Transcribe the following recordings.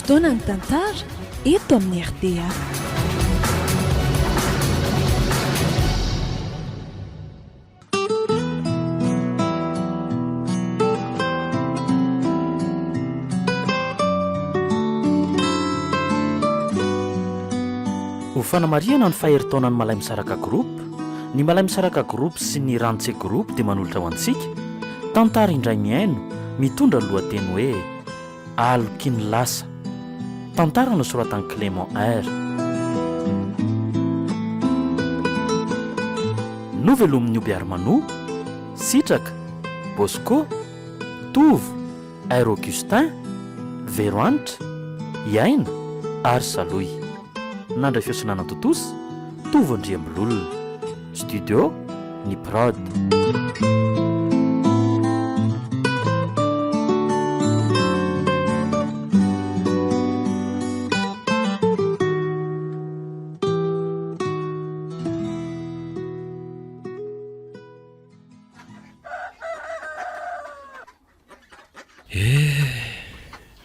fotoana ny tantara eto amin'ny RDA. ho fanamariana ny faheritaonany malay misaraka groupe. Ny malay misaraka groupe sy ny rantse groupe dia manolotra ho antsika tantara indray miaino mitondra ny lohateny hoe alokiny lasa. Tantara nosoratan'i Clément R. Novelomin'ny Oby Armano, Sitraka, Bosco, Tovo, Air Augustin, Veroanitra, Iaina ary Saloy. Nandray fiosonana totosy Tovo Andriambololona. Studio ny Prod.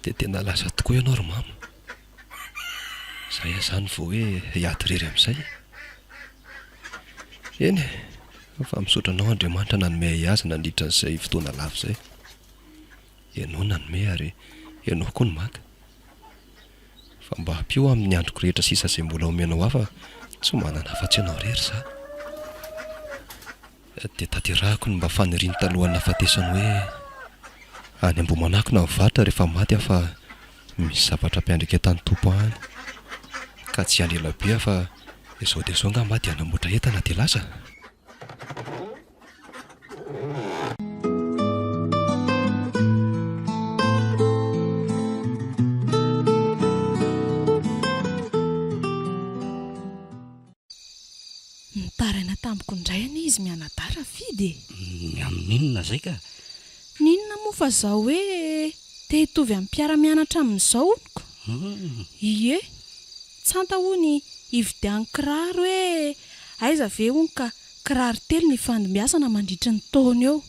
Dia tena lasa tokoa ianao ry mama. Zay zany vao hoe hiaty rery amin'izay. Eny fa misaotra anao Andriamanitra nanome azy nandritra an'izay fotoana lava izay. Ianao nanome ary ianao koa ny maka. Fa mba hampio amin'ny androko rehetra sisa izay mbola omenao hafa tsy manana afa-tsy ianao rery za. Dia tanterahako ny mba faniriany talohany nafatesany hoe any Ambohimanako na mivatra rehefa maty aho fa misy zavatra mpiandrika tany tompo any. Ka tsy andela be fa izao dia izao nga maty hanamboatra entana dia lasa. Nitaraina tamiko indray anie izy mianadara fidy. Amin'inona zay ka? Ninona moa fa zao hoe te hitovy amin'ny mpiara-mianatra amin'izao oniko. Ie, tsanta hony hividiany kiraro hoe aiza ve onka kiraro telo ny fandimbiasana mandritry ny taona eo.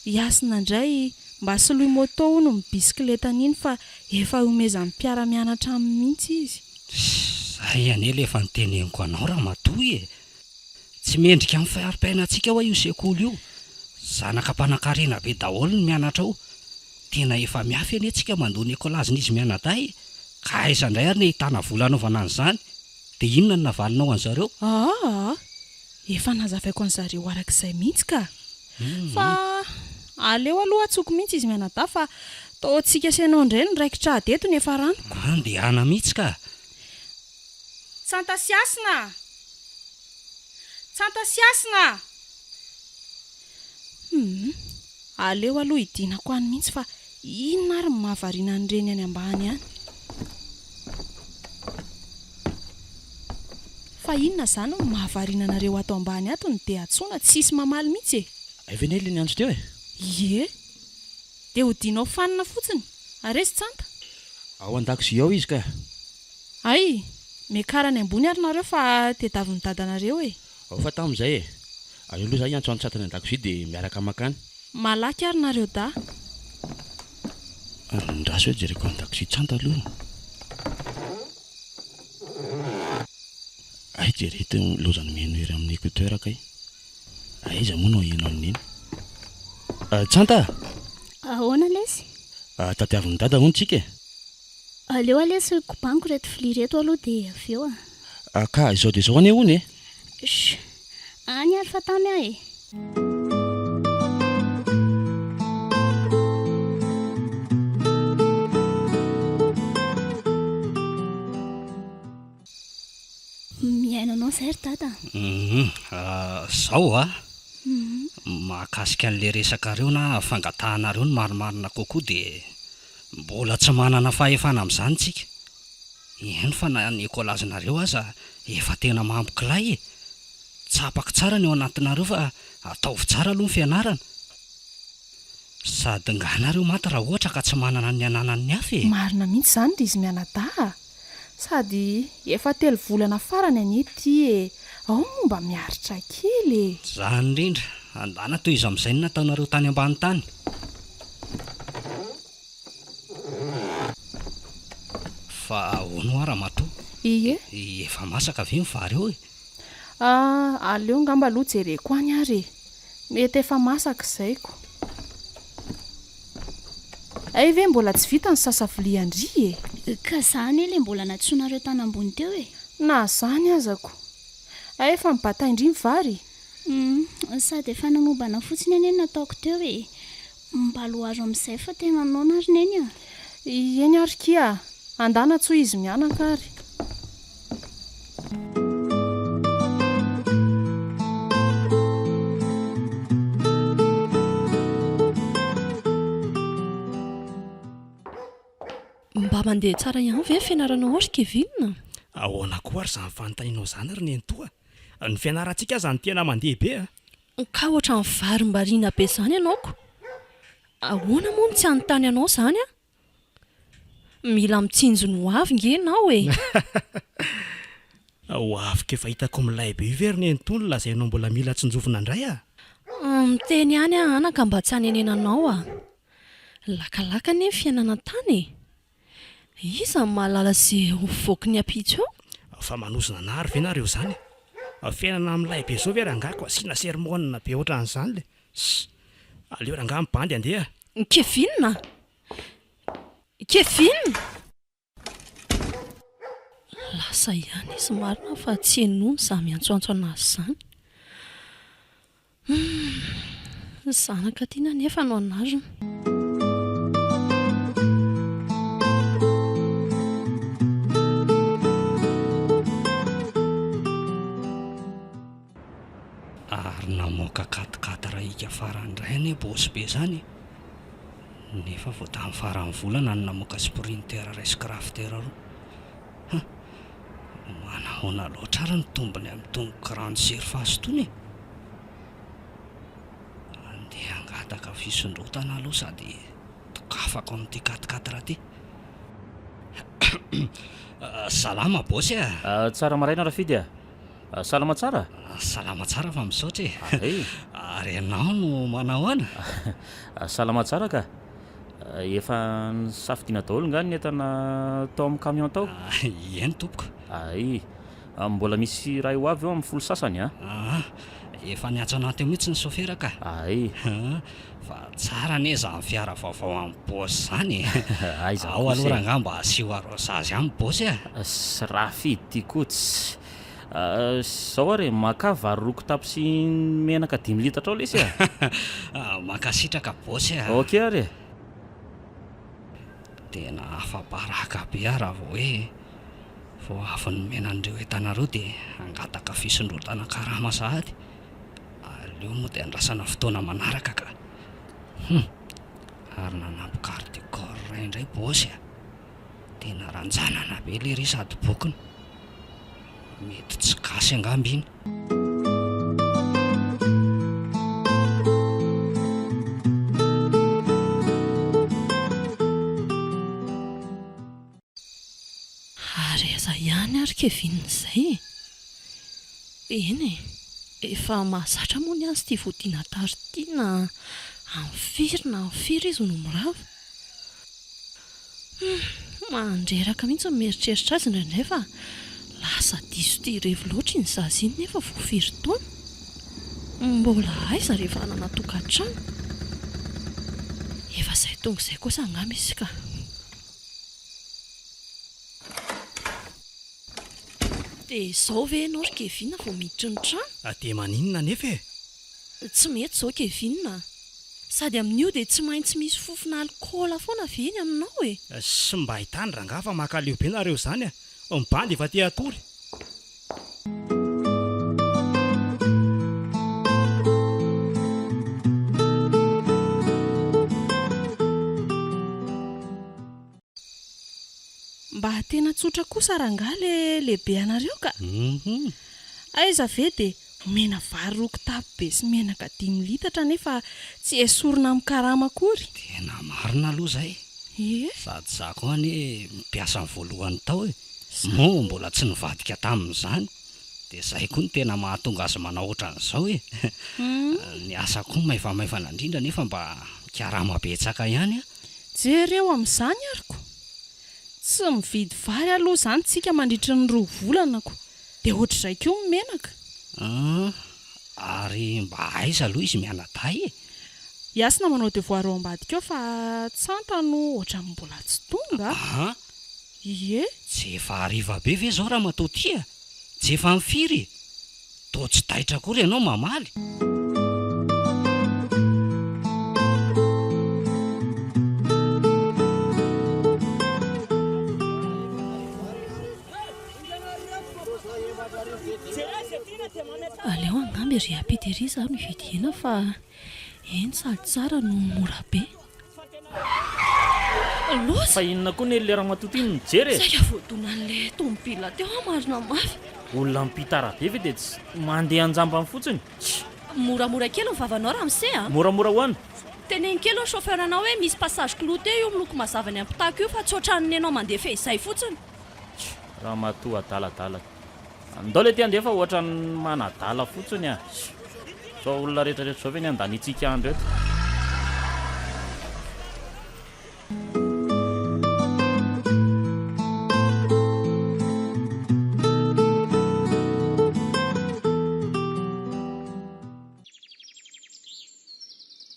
Hiasina indray mba soloy moto hono ny bisikileta an'iny fa efa omezan'ny mpiara-mianatra amin'ny mihitsy izy. Zay anela efa niteneniko anao raha matoy e. Tsy mendrika amin'ny fahari-painantsika ho io sekoly io. Zanaka mpanankarena be daholo ny mianatra ao. Tena efa miafy anie tsika mandony ekolazin'izy mianaday. Ka aiza indray ary ny ahitana vola anaovana an'izany. Dia inona no navalinao an'zareo? Efa nazavaiko an'zareo arak'izay mihitsy ka. Fa aleo aloha atsoko mihitsy izy mianada fa taontsika senao indray no raikitra adeto ny efa ranoko. Andehana mihitsy ka. Tsanta siasina! Tsanta siasina! Aleo aloha idinako any mihitsy fa inona ary mahavariana an'ireny any ambany any. Fa inona zany no mahavariana anareo ato ambany ato ny dia atsoina tsisy mamaly mihitsy e. Evenely ny andro teo e? Ie, dia hodinao fanina fotsiny, aresy tsanta. Ao an-dakozia ao izy ka. Ay, mekarany ambony ary nareo fa tedavy ny dadanareo e. Ao fa tamin'izay e. Aleo aloha zay antso antsatana an-dakozia dia miaraka makany. Malaky ary nareo da. Ndraso hoe jereko an-dakozia tsanta aloha. Ay jereto lozany meno ery amin'ny écouteur kay. Aiza moa no ianao amin'iny? Tsanta! Ahoana lesy? Tadiavin'ny dada hono tsika e. Aleo lesy kobaniko reto vilia reto aloha dia avy eo Ka izao dia izao anie hono e. Any ary fa tamy ahy e. Miainanao zay ry dada? Zao mahakasika an'le resakareo na fangatahanareo ny marimarina kokoa dia mbola tsy manana fahefana amin'izany tsika. Eny fa na ny ekolazinareo aza efa tena mampikilay e. Tsapaka tsara ny ao anatinareo fa ataovy tsara aloha ny fianarana. Sady nganareo maty raha ohatra ka tsy manana ny ananany ny hafa e. Marina mihitsy zany ry izy mianada. Sady efa 3 volana farany anety e. Ao mba miaritra kely e. Zany indrindra, andana toy izy amin'izay ny nataonareo tany ambany tany. ahoana ara matoa ie efa masaka ve mivary eo e aleo ngamba aloha jereko any ary mety efa masaka izayko ay ve mbola tsy vita ny sasavili andry ka zany le mbola natsoanareo tany ambony teo e na zany azako ay efa mibata indry mivary sady efa namombana fotsiny eny nataoko teo e mbalo azo amin'izay fa tena naona ary neny a eny ary kia andana tsoa izy mianaka ary mba mandeha tsara ihany ve fianaranao ary Kevin? Ahoana koa ary izany fanontanianao izany ary nentoa ny fianarantsika izany tena mandeha be ka ohatra ny varim-bariana be izany ianaoko ahoana moa no tsy anontany anao izany a mila mitsinjony ho avy nge ianao e ho avika efa hitako milay be ivery nentoa ny lazainao mbola mila tsinjovina indray miteny ihany anaka mba tsy hanenenanao a lakalaka ny fiainana tany iza ny mahalala izay hovoky ny ampitso eo fa manosina na ary ve nareo izany fiainana milay be zao ve rangako asiana sermonina be ohatran'izany le aleo rangaha mibandy andeha Kevin lasa ihany izy marina fa tsy enony za miantsoantso anazy izany zanaka tiana nefa no anarina ary namoaka katikata raha ika farandray ane bosy be zany nefa vao tamin'ny farany volana ny namoaka sprinter rescrafter roa manahoana loatra ary ny tombony amin'ny tony grande surface tony andeha angataka fisondrotana aloha sady tokafako amin'ity katikata raha ty salama bosy tsara maraina rafidy salama tsara salama tsara fa misaotra e ary ianao no manahoana salama tsara ka efa nisafidiana daholo nga ny entana tao amin'ny camion tao eny tompoko ay mbola misy raha io avy eo amin'ny folo sasany efa niatso anaty mihitsy ny sofera ka ay fa tsara ne za ny fiara vaovao amin'ny bosy zany aiza ao aloha raha nga mba asio arosazy amin'ny bosy sy rafidy ty kotsy zao ary maka vary roko tapy sy menaka 5 litatra ao lesy makasitraka bosy ok ary tena afaparaka be raha vao hoe vao avy ny menan'ireo entanareo dia angataka fisondrotana karama sahady aleo moa dia andrasana fotoana manaraka ka ary nanampokary ray indray bosy tena ranjanana be le ry sady bokiny mety tsy gasy angamby iny ary aza ihany ary Kevin izay eny efa mahazatra moa ny azy ity vodiana taritiana amfiry izy no mirava mandreraka mihitsy mieritreritra azy indraindray fa lasa diso ty revo loatra iny zazy iny nefa voafiry taona mbola aiza rehefa anana tokantrano efa izay tonga izay kosa angamba izy ka dia izao ve ianao ry Kevin vao miditry ny trano dia maninona nefa tsy mety izao Kevin sady amin'io dia tsy maintsy misy fofona alikaola foana ve eny aminao e sy mba hitany rangaha fa makaleo be nareo izany mibandy efa ty atory mba tena tsotra kosa rangaha le lehibe anareo ka aiza ve dia mena vary roko tapy be sy menaka 5 litatra nefa tsy esorina amin'ny karama akory tena marina aloha zay sady za koa ane mipiasa ny voalohany tao mo mbola tsy nivadika tamin'izany dia zay koa ny tena mahatonga azy manao ohatran'izao ny asa koa maivamaivana indrindra nefa mba mikarama betsaka ihany jereo amin'izany aryko tsy mividy vary aloha izany tsika mandritry ny 2 volanako dia ohatr'izay koa menaka. Ary mba aiza aloha izy mianaday e? Iasina manao devoir ao ambadika eo fa tsanta no ohatra mbola tsy tonga. Ie, Tsy efa hariva be ve zao raha matao tia? Tsy efa mifiry? Toa tsy taitra akory ianao mamaly. Aleo angamby ry apitery zaho no hividiana fa eny sady tsara no mora be. Loza fa inona koa ny lera matoto iny mijery e? saika voadona an'ilay tomobila teo marina mafy. Olona mipitara be ve dia tsy mandeha anjambany fotsiny? Moramora kely ny vavanao raha mise a. Moramora hoany. Teneny kely ny chauffeur anao hoe misy passage clouté io miloko mazava ny ampitako io fa tsy ohatran'ny anao mandeha fehizay fotsiny. Raha matoa adaladala. Andao le ty andefa ohatra ny manadala fotsiny a. Zao olona rehetrarehetra zao ve ny andanitsika andro eto.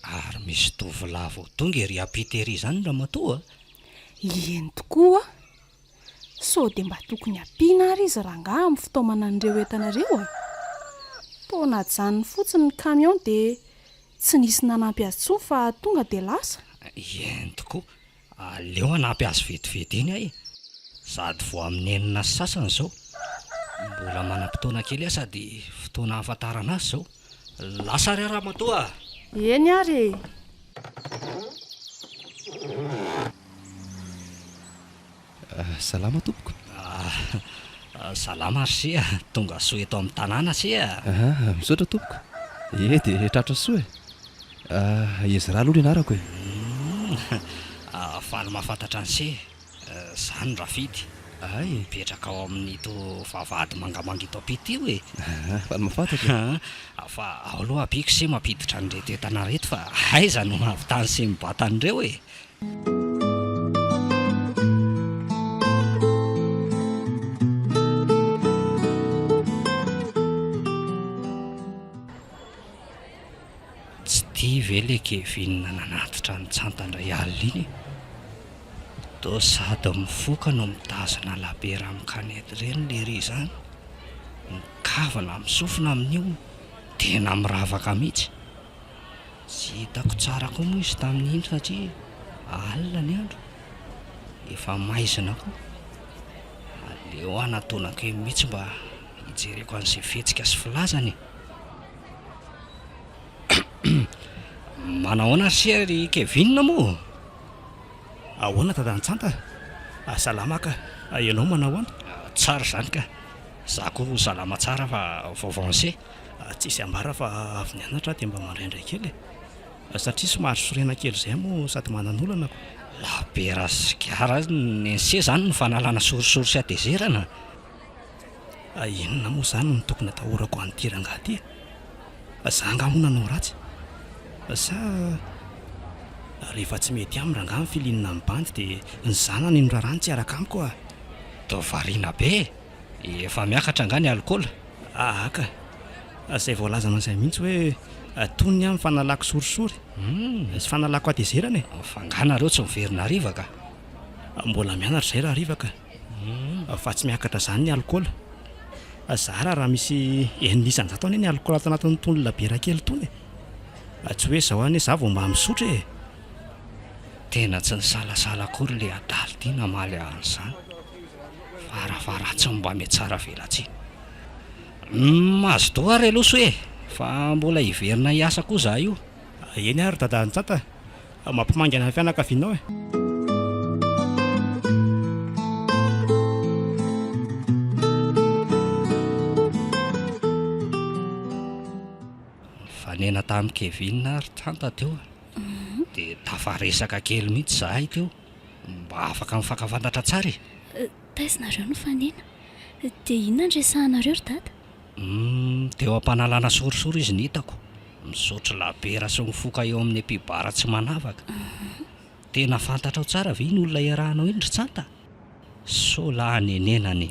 Ary misy tovolahy vao tonga ery apitery zany raha matoa. Eny tokoa. So dia mba tokony ampiana ary izy rangaha amin'ny fitaomana an'ireo entanareo a. Toa najanony fotsiny ny camion dia tsy nisy nanampy azy intsony fa tonga dia lasa. Eny tokoa. Aleo anampy azy vetivety eny ahy. Sady vao amin'ny enina sasany zao. Mbola manam-potoana kely aho sady fotoana hafantarana azy zao. Lasa ry raha matoa. Eny ary. Salama tompoko. Salama sy tonga soa eto amin'ny tanàna sy Misaotra tompoko. Dia tratra soa e. Izy raha aloha ianarako e. Faly mahafantatra ny se. Zany Rafidy. Ay, Mipetraka ao amin'ito vavahady mangamanga ito apity io e. faly mahafantatra. Fa ao aloha abiko se mampiditra an'ireto entana reto fa aiza no mahavitany sy mibata an'ireo e. Tsy tia ve le Kevin nanatitra ny tsantandray alina iny? Toa sady mifoka no mitazana labera amin'ny kanety ireny le ry zany. Mikavana misofina amin'io tena miravaka mihitsy. Tsy hitako tsara koa moa izy tamin'iny satria alina ny andro. Efa maizina koa. Aleo aho natonako eo mihitsy mba hijereko an'izay fihetsika sy filazany. Manahoana sy ry Kevin moa? Ahoana dadantsanta? Salama ka. Ianao manao ahoana? Tsara zany ka. Za koa salama tsara fa vaovance. Tsisy ambara fa avy nianatra dia mba maraindray kely e. Satria somary sorena kely izay moa sady manan'olana ko. Labera sy gara ny se zany ny fanalana sorisory sy atezerana. Inona moa zany no tokony atahorako an'ity rangaha ty? Za angamona nanao ratsy. Sa rehefa tsy mety amin'ny rangaha ny filinana amin'ny bandy dia ny zanany ny rarany tsy araka amiko a. Toa variana be. Efa miakatra nga ny alikaola. Ka. Izay voalazana izay mihitsy hoe tony amin'ny fanalako sorisory. Sy fanalako atezerana e. Fanganareo tsy miverina riva ka. Mbola mianatra izay raha riva ka. Fa tsy miakatra zany ny alikaola. Zara raha misy enisan'ny zato any ny alikaola ato anatin'ny tony labera kely tony. Tsy hoe zao any za vao mba misotra e. Tena tsy nisalasala akory le adaly ty namaly an'izany. Farafaratsy mba mety tsara velatsiny. Mazo toa ary aloha soe. Fa mbola hiverina hiasa koa za io. Eny ary dadantsata. Mampimangana ny fianakavianao e. Fanena tamin'ny Kevin ary tsanta teo. Dia tafaresaka kely mihitsy zahay teo. Mba afaka mifankafantatra tsara e. Taizanareo no fanena. Dia inona ny resahanareo ry dada? Teo am-panalana sorisory izy ny hitako. Misotro labera sy mifoka eo amin'ny mpibara tsy manavaka. Tena fantatrao tsara ve iny olona iarahanao iny ry tsanta? sola nenenany.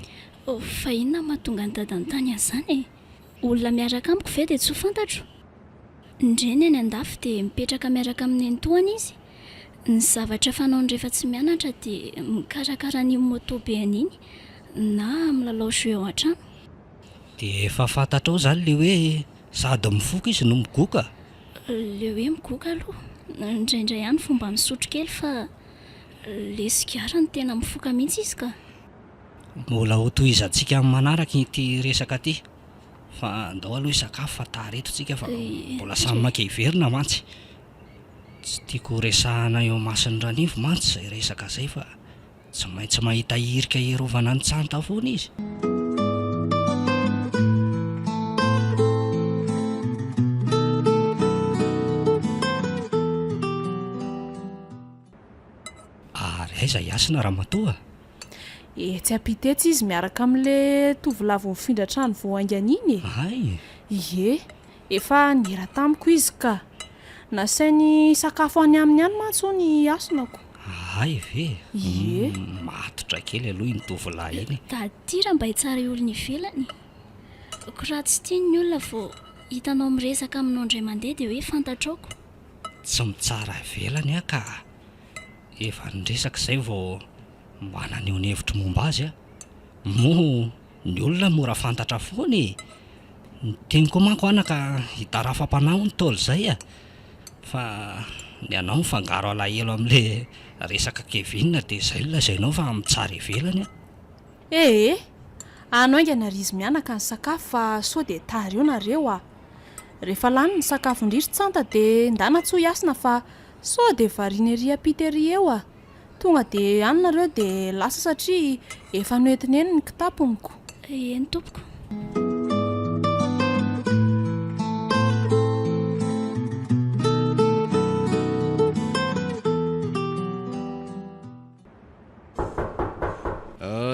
Fa inona mahatonga ny dadantany azany olona miaraka amiko ve dia tsy ho fantatro. Indreny any andafy dia mipetraka miaraka amin'ny antohana izy. Ny zavatra fanaony rehefa tsy mianatra dia mikarakara ny moto be an'iny na milalao jeu ao an-trano. Dia efa fantatrao izany le hoe sady mifoka izy no migoka. Le hoe migoka aloha indraindray ihany fomba misotro kely fa le sigara ny tena mifoka mihitsy izy ka. Mbola ho tohizantsika amin'ny manaraka ity resaka ty. Fa andao aloha isakafo fa taretontsika fa mbola samy maka iverina mantsy. Tsy tiako resahana eo masin'ny ranivo mantsy izay resaka izay fa tsy maintsy mahita hirika hierovana ny tsanta foana izy. Ary aiza iasina ramatoa? Tsy ampitetsy izy miaraka amin'le tovolavo mifindra trano vao aingana iny. Ay, Ie, efa nira tamiko izy ka. Nasainy sakafo any aminy any mantsy ny asonako. ay ve? Ie. Matotra kely aloha iny tovolahy iny. Tadira mba hitsara olona ivelany. Ko raha tsy tiany ny olona vao hitanao miresaka aminao indray mandeha dia hoe fantatraoko. Tsy mitsara velany aho ka efa niresaka izay vao manana eo ny hevitro momba azy a. Mo ny olona mora fantatra foana e. Ny teniko manko ana ka hitarafam-panahy ny tôlo izay a. Fa ny anao mifangaro alahelo amin'le resaka Kevin dia izay lazainao fa mitsara ivelany a. Anao aingana ry izy mianaka ny sakafo fa sao dia tara eo nareo a. Rehefa lany ny sakafo indritra tsanta dia ndana tsy ho iasina fa sao dia variana ery ampita ery eo a. Tonga dia any nareo dia lasa satria efa noentiny eny ny kitaponiko. Eny tompoko.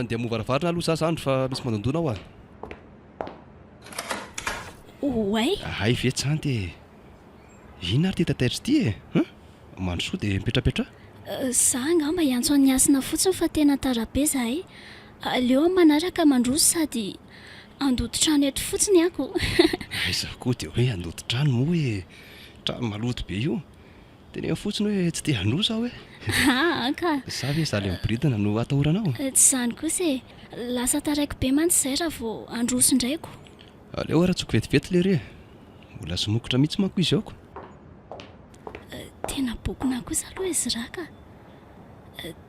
Dia movaravarina aloha za andro fa misy mandondona ao Oay, ay ve tsanty inona ary ty tataitra ity e mandrosoa dia mipetrapetra. za angamba hiantso any asina fotsiny fa tena tarabe zahay. Aleo amin'ny manaraka mandroso sady andoto-trano eto fotsiny ako. Aiza koa dia hoe andoto-trano moa hoe trano maloto be io. Tena fotsiny hoe tsy te handroso aho hoe. Ka Sa ve za le miboridana no atahoranao? tsy izany kosa e. Lasa taraiky be mantsy izay raha vao androso indraiko. Aleo raha tsoko vetivety le re. Mbola somokotra mihitsy manko izy aoko. Tena bokona kosa aloha izy raha ka.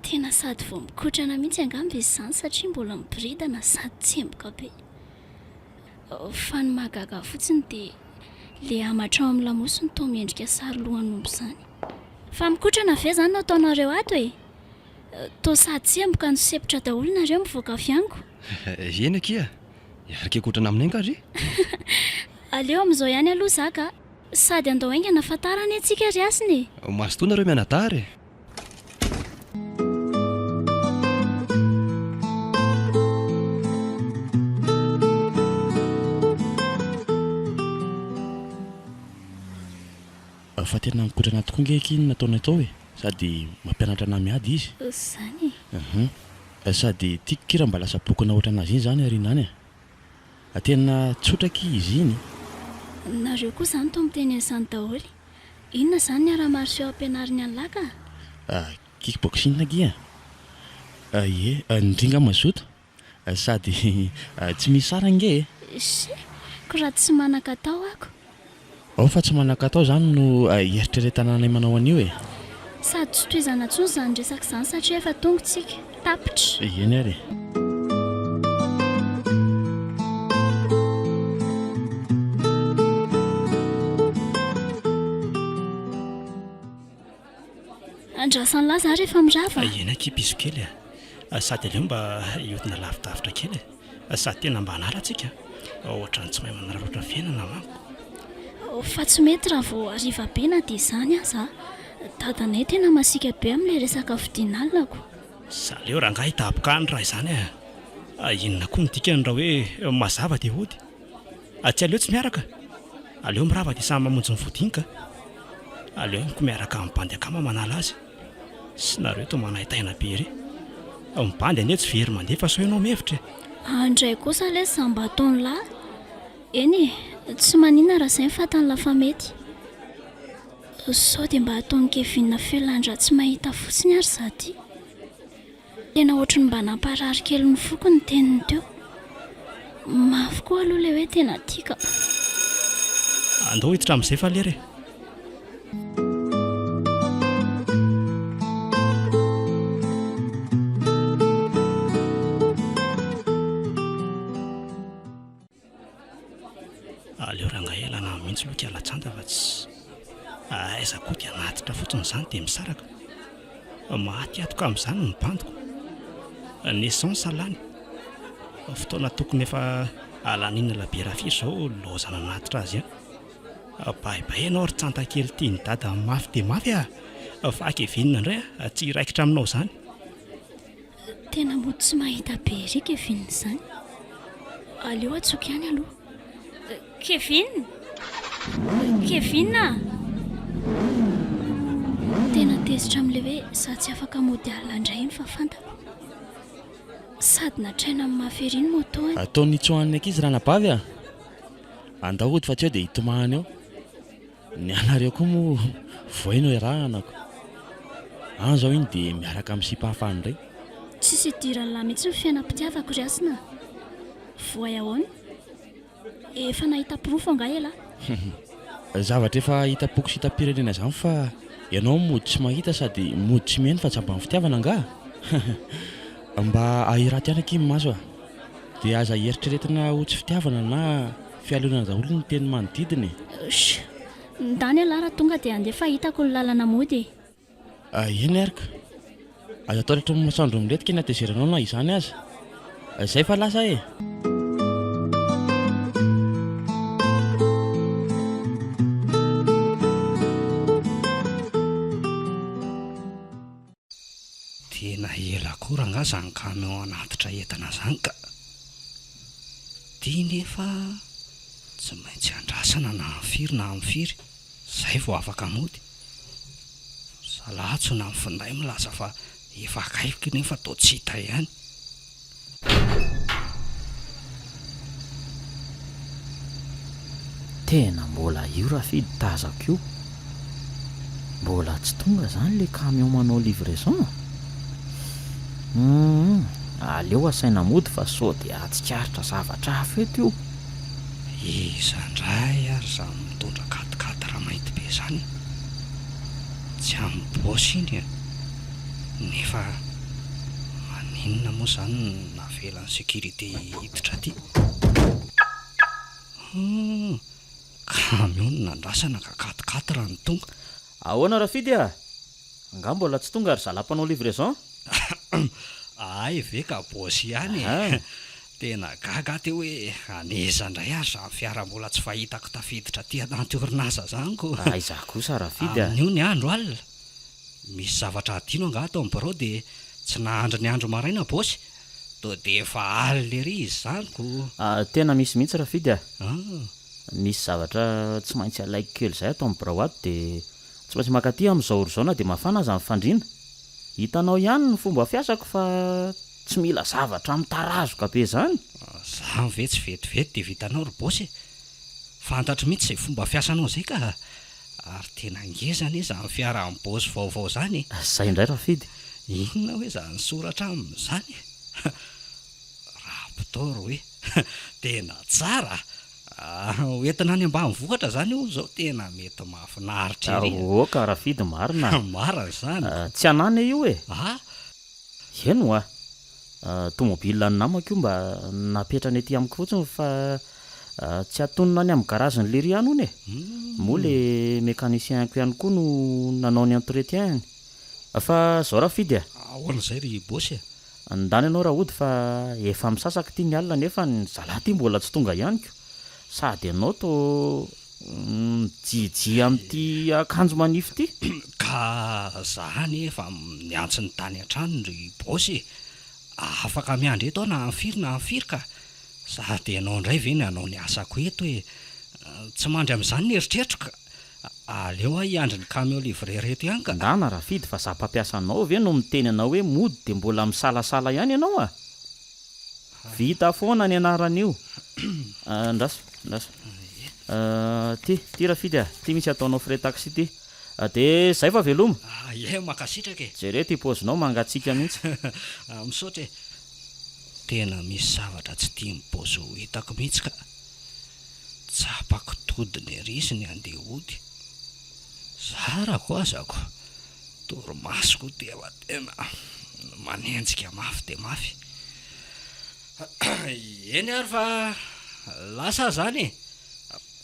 Tena sady vao mikotrana mihitsy angamba izy izany satria mbola miboridana sady tsemboka be. Fa ny mahagaga fotsiny dia le hamatra ao amin'ny lamosiny toa miendrika sary lohan'omby izany. Fa mikotrana ve izany no ataonareo ato e? Toa sady tsemboka no sepotra daholo nareo mivoaka avy ango. Ena kia iarika kotrana aminay nga ry. Aleo amin'izao ihany aloha za ka sady andao aingana fatarany antsika ry asiny e. Masotoa nareo mianadary. Fa tena mikotrana tokoa ngeky iny nataonay tao e, sady mampianatra ana miady izy. Izany Sady tiako kira mba lasa bokana ohatra anazy iny zany ary nany a. Tena tsotraka izy iny. nareo koa izany toa miteny an'izany daholo. Inona izany ny ara-maso eo ampianariny an'lahy ka? Kickboxing gia. Ie, ndringa mazoto. Sady tsy misy sara nge. Ko raha tsy manan-katao ako. Fa tsy manan-katao zany no eritreretana anay manao an'io e. Sady tsy tohizana intsony izany resaka izany satria efa tonga tsika tapitra. Eny ary. Andrasan'ny lahy za rehefa mirava. Ena kipa izy kely sady aleo mba iotina lavidavitra kely sady tena mba hanaratsika ohatran'ny tsy mahay manararaotra fiainana manko. Fa tsy mety raha vao hariva be na dia izany aza. Dadanay tena masika be amin'ilay resaka fidinalako. Za leo raha ngahy hitabokany raha izany inona koa ny dikany raha hoe mazava dia hody. Tsy aleo tsy miaraka. Aleo mirava dia samy mamonjy ny vodiny ka. Aleo ko miaraka amin'ny bandy akama manala azy. Sy nareo toa manahitaina be ry. mibandy anie tsy very mandeha fa sao ianao mihevitra andray kosa le samba ataony lahy eny tsy manina raha izay mifantany lafa mety sao dia mba ataony kevinina felandra tsy mahita fotsiny ary sady tena ohatry ny mba namparary kely ny foko ny teniny teo mafy koa aloha le hoe tena tiaka andao hiditra amin'izay fa lery aleo rangaela na mihitsy loka alatsanta fa tsy aiza koa dia natitra fotsiny izany dia misaraka maty atoka amin'izany ny bandiko ny essence lany fotoana tokony efa alanina laberafiry izao lozana natitra azy baibay ianao ry tsanta kely tia ny dada mafy dia mafy fa kevinina indray tsy iraikitra aminao izany tena mody tsy mahita be ry kevinina izany aleo atsoka ihany aloha Kevin tena tezitra amin'ilay hoe sady tsy afaka mody alina indray iny fa fantako sady natraina amin'ny mahaferiny motoany ataony itsohan'ny ankizy raha nabavy andao hody fa tsy eo dia hitomahany eo ny anareo koa moa voaino iarahanako zao iny dia miaraka amin'ny sipahafany indray tsisy idiran'lahy mihitsy ny fiainam-pitiavako riasina voay ahoana efa nahita pirofo anga ela zavatra efa hitapoko sy hitam-pirenena izany fa ianao mody tsy mahita sady mody tsy miheno fa tsy ambany fitiavana anga mba ahiraty ihany aky maso dia aza heritreretina ho tsy fitiavana na fialonana daholo ny teny manodidiny ndany alahy raha tonga dia andefa hitako ny lalana mody eny arika aza atao rehetra masoandro miletika eny atezeranao na izany aza izay fa lasa tena ela koa ranga zany kamy ao anatitra entana zany ka tia nefa tsy maintsy andrasana na amfiry na amfiry izay vao afaka mody salahatso na amin'ny finday milaza fa efa akaiky nefa tao tsy hita ihany tena mbola io raha fidy tazako io mbola tsy tonga zany le camion manao livraison aleo asaina mody fa sao dia atsikaritra zavatra hafa eto io izandray ary zany mitondra katikata raha mainty be zany tsy amin'ny bosy iny nefa maninona moa zany navelan'ny sécurité hiditra ty camion nandrasana ka katikata raha ny tonga ahoana raha fidy nga mbola tsy tonga ary zalampanao livraison ay ve ka bosy ihany tena gaga te hoe anezandray ary za fiara mbola tsy fahitako tafiditra ty anaty orinasa zany ko aiza kosa raha fidy amin'io ny andro alina misy zavatra adino anga ato amin'ny birao dia tsy nahandro ny andro maraina bosy to dia efa aly lery izy zany ko tena misy mihitsy raha fidy misy zavatra tsy maintsy alaiko kely zay ato amin'ny birao ato dia tsy maintsy makaty amin'izao ry zao na dia mafana aza mifandrina hitanao ihany ny fomba fiasako fa tsy mila zavatra mitarazoka be zany zany ve tsy vetivety dia vitanao ry bosy fantatro mihitsy izay fomba fiasanao zay ka ary tena ngezana izany fiara amin'ny bosy vaovao zany zay indray raha fidy inona hoe zany soratra amin'izany rapitoro hoe tena tsara hoentina any ambany vokatra zany io zao tena mety mahafinaritra oka raha fidy marina marina zany tsy anany io eno tomobile ny namako io mba napetrany ety amiko fotsiny fa tsy atonona any amin'ny garage ny lery ihany ony moa le mécanicienko ihany koa no nanao ny entretien fa zao raha fidy ahoan'izay ry bosy ndany ianao raha hody fa efa misasaka tia ny alina nefa ny zalahy ty mbola tsy tonga ihanyko sady ianao to mijijy amin'ity akanjo manify ty ka zany efa niantso ny tany an-trano ry bosy afaka miandry eto na amfiry ka sady ianao indray ve ny anao ny asako eto hoe tsy mandry amin'izany ny eritreritra ka aleo hiandry ny camion livre reto ihany ka. ndana Rafidy fa za mpampiasanao ve no miteny anao hoe mody dia mbola misalasala ihany ianao a. Vita foana ny anaran'io. Ndraso ty Rafidy ty misy ataonao frais taxi ty. Dia zay fa veloma. Ie makasitraka e. Jereo ty paozinao mangatsiaka mihitsy. Misaotra e. Tena misy zavatra tsy tia mipaozy ho hitako mihitsy ka. Tsapako todiny erisy ny andeha hody. Zarako azako. Torimasoko dia tena manenjika mafy dia mafy. Eny ary fa lasa zany.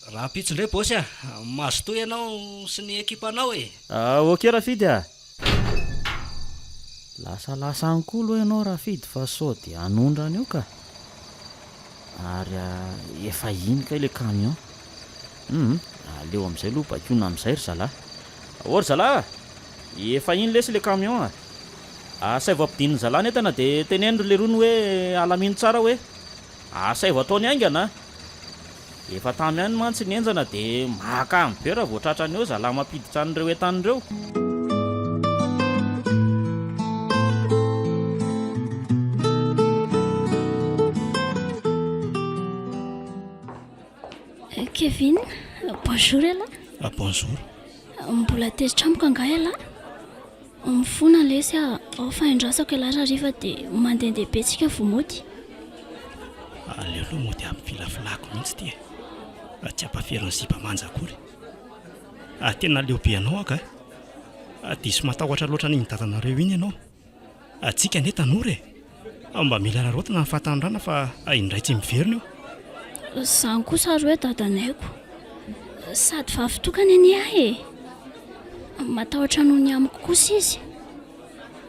Raha pitsindray bosy a, mazotoy ianao sy ny ekipanao e. Ok Rafidy a. Lasa ankoolo ianao Rafidy fa sao dia anondrana io ka. Ary efa iny ka ilay camion. Aleo amin'izay aloha bakiona amin'izay ry zalahy. Ory zalahy, efa iny lesy ilay camion a. Say vao ampidininy zalahy netana dia tenenindry le rony hoe alamino tsara hoe asay vao ataony aingana. Efa tamy ihany mantsy ny enjana dia maka amin'ny be raha vao tratrany eo zalahy mampiditra an'ireo entan'ireo. Kevin, bonjour ela. Bonjour. Mbola tezitra amiko anga ela. Mifona lesy ao fahindrasako ela riva dia mandehandeha betsika vao mody. Aleo aloha mody amin'ny filafilako mihitsy ty. Tsy ampaferany zipa manjakory. Tena leo be anao aka. Diso matahotra loatra ny dadanareo iny ianao. Atsika ane tanora e. Mba mila rarotana ny fahatandrana fa indray tsy miverina io. Zany kosa ro hoe dadanayko. Sady vavitokana any ahy e. Matahotra noho ny amiko kosa izy.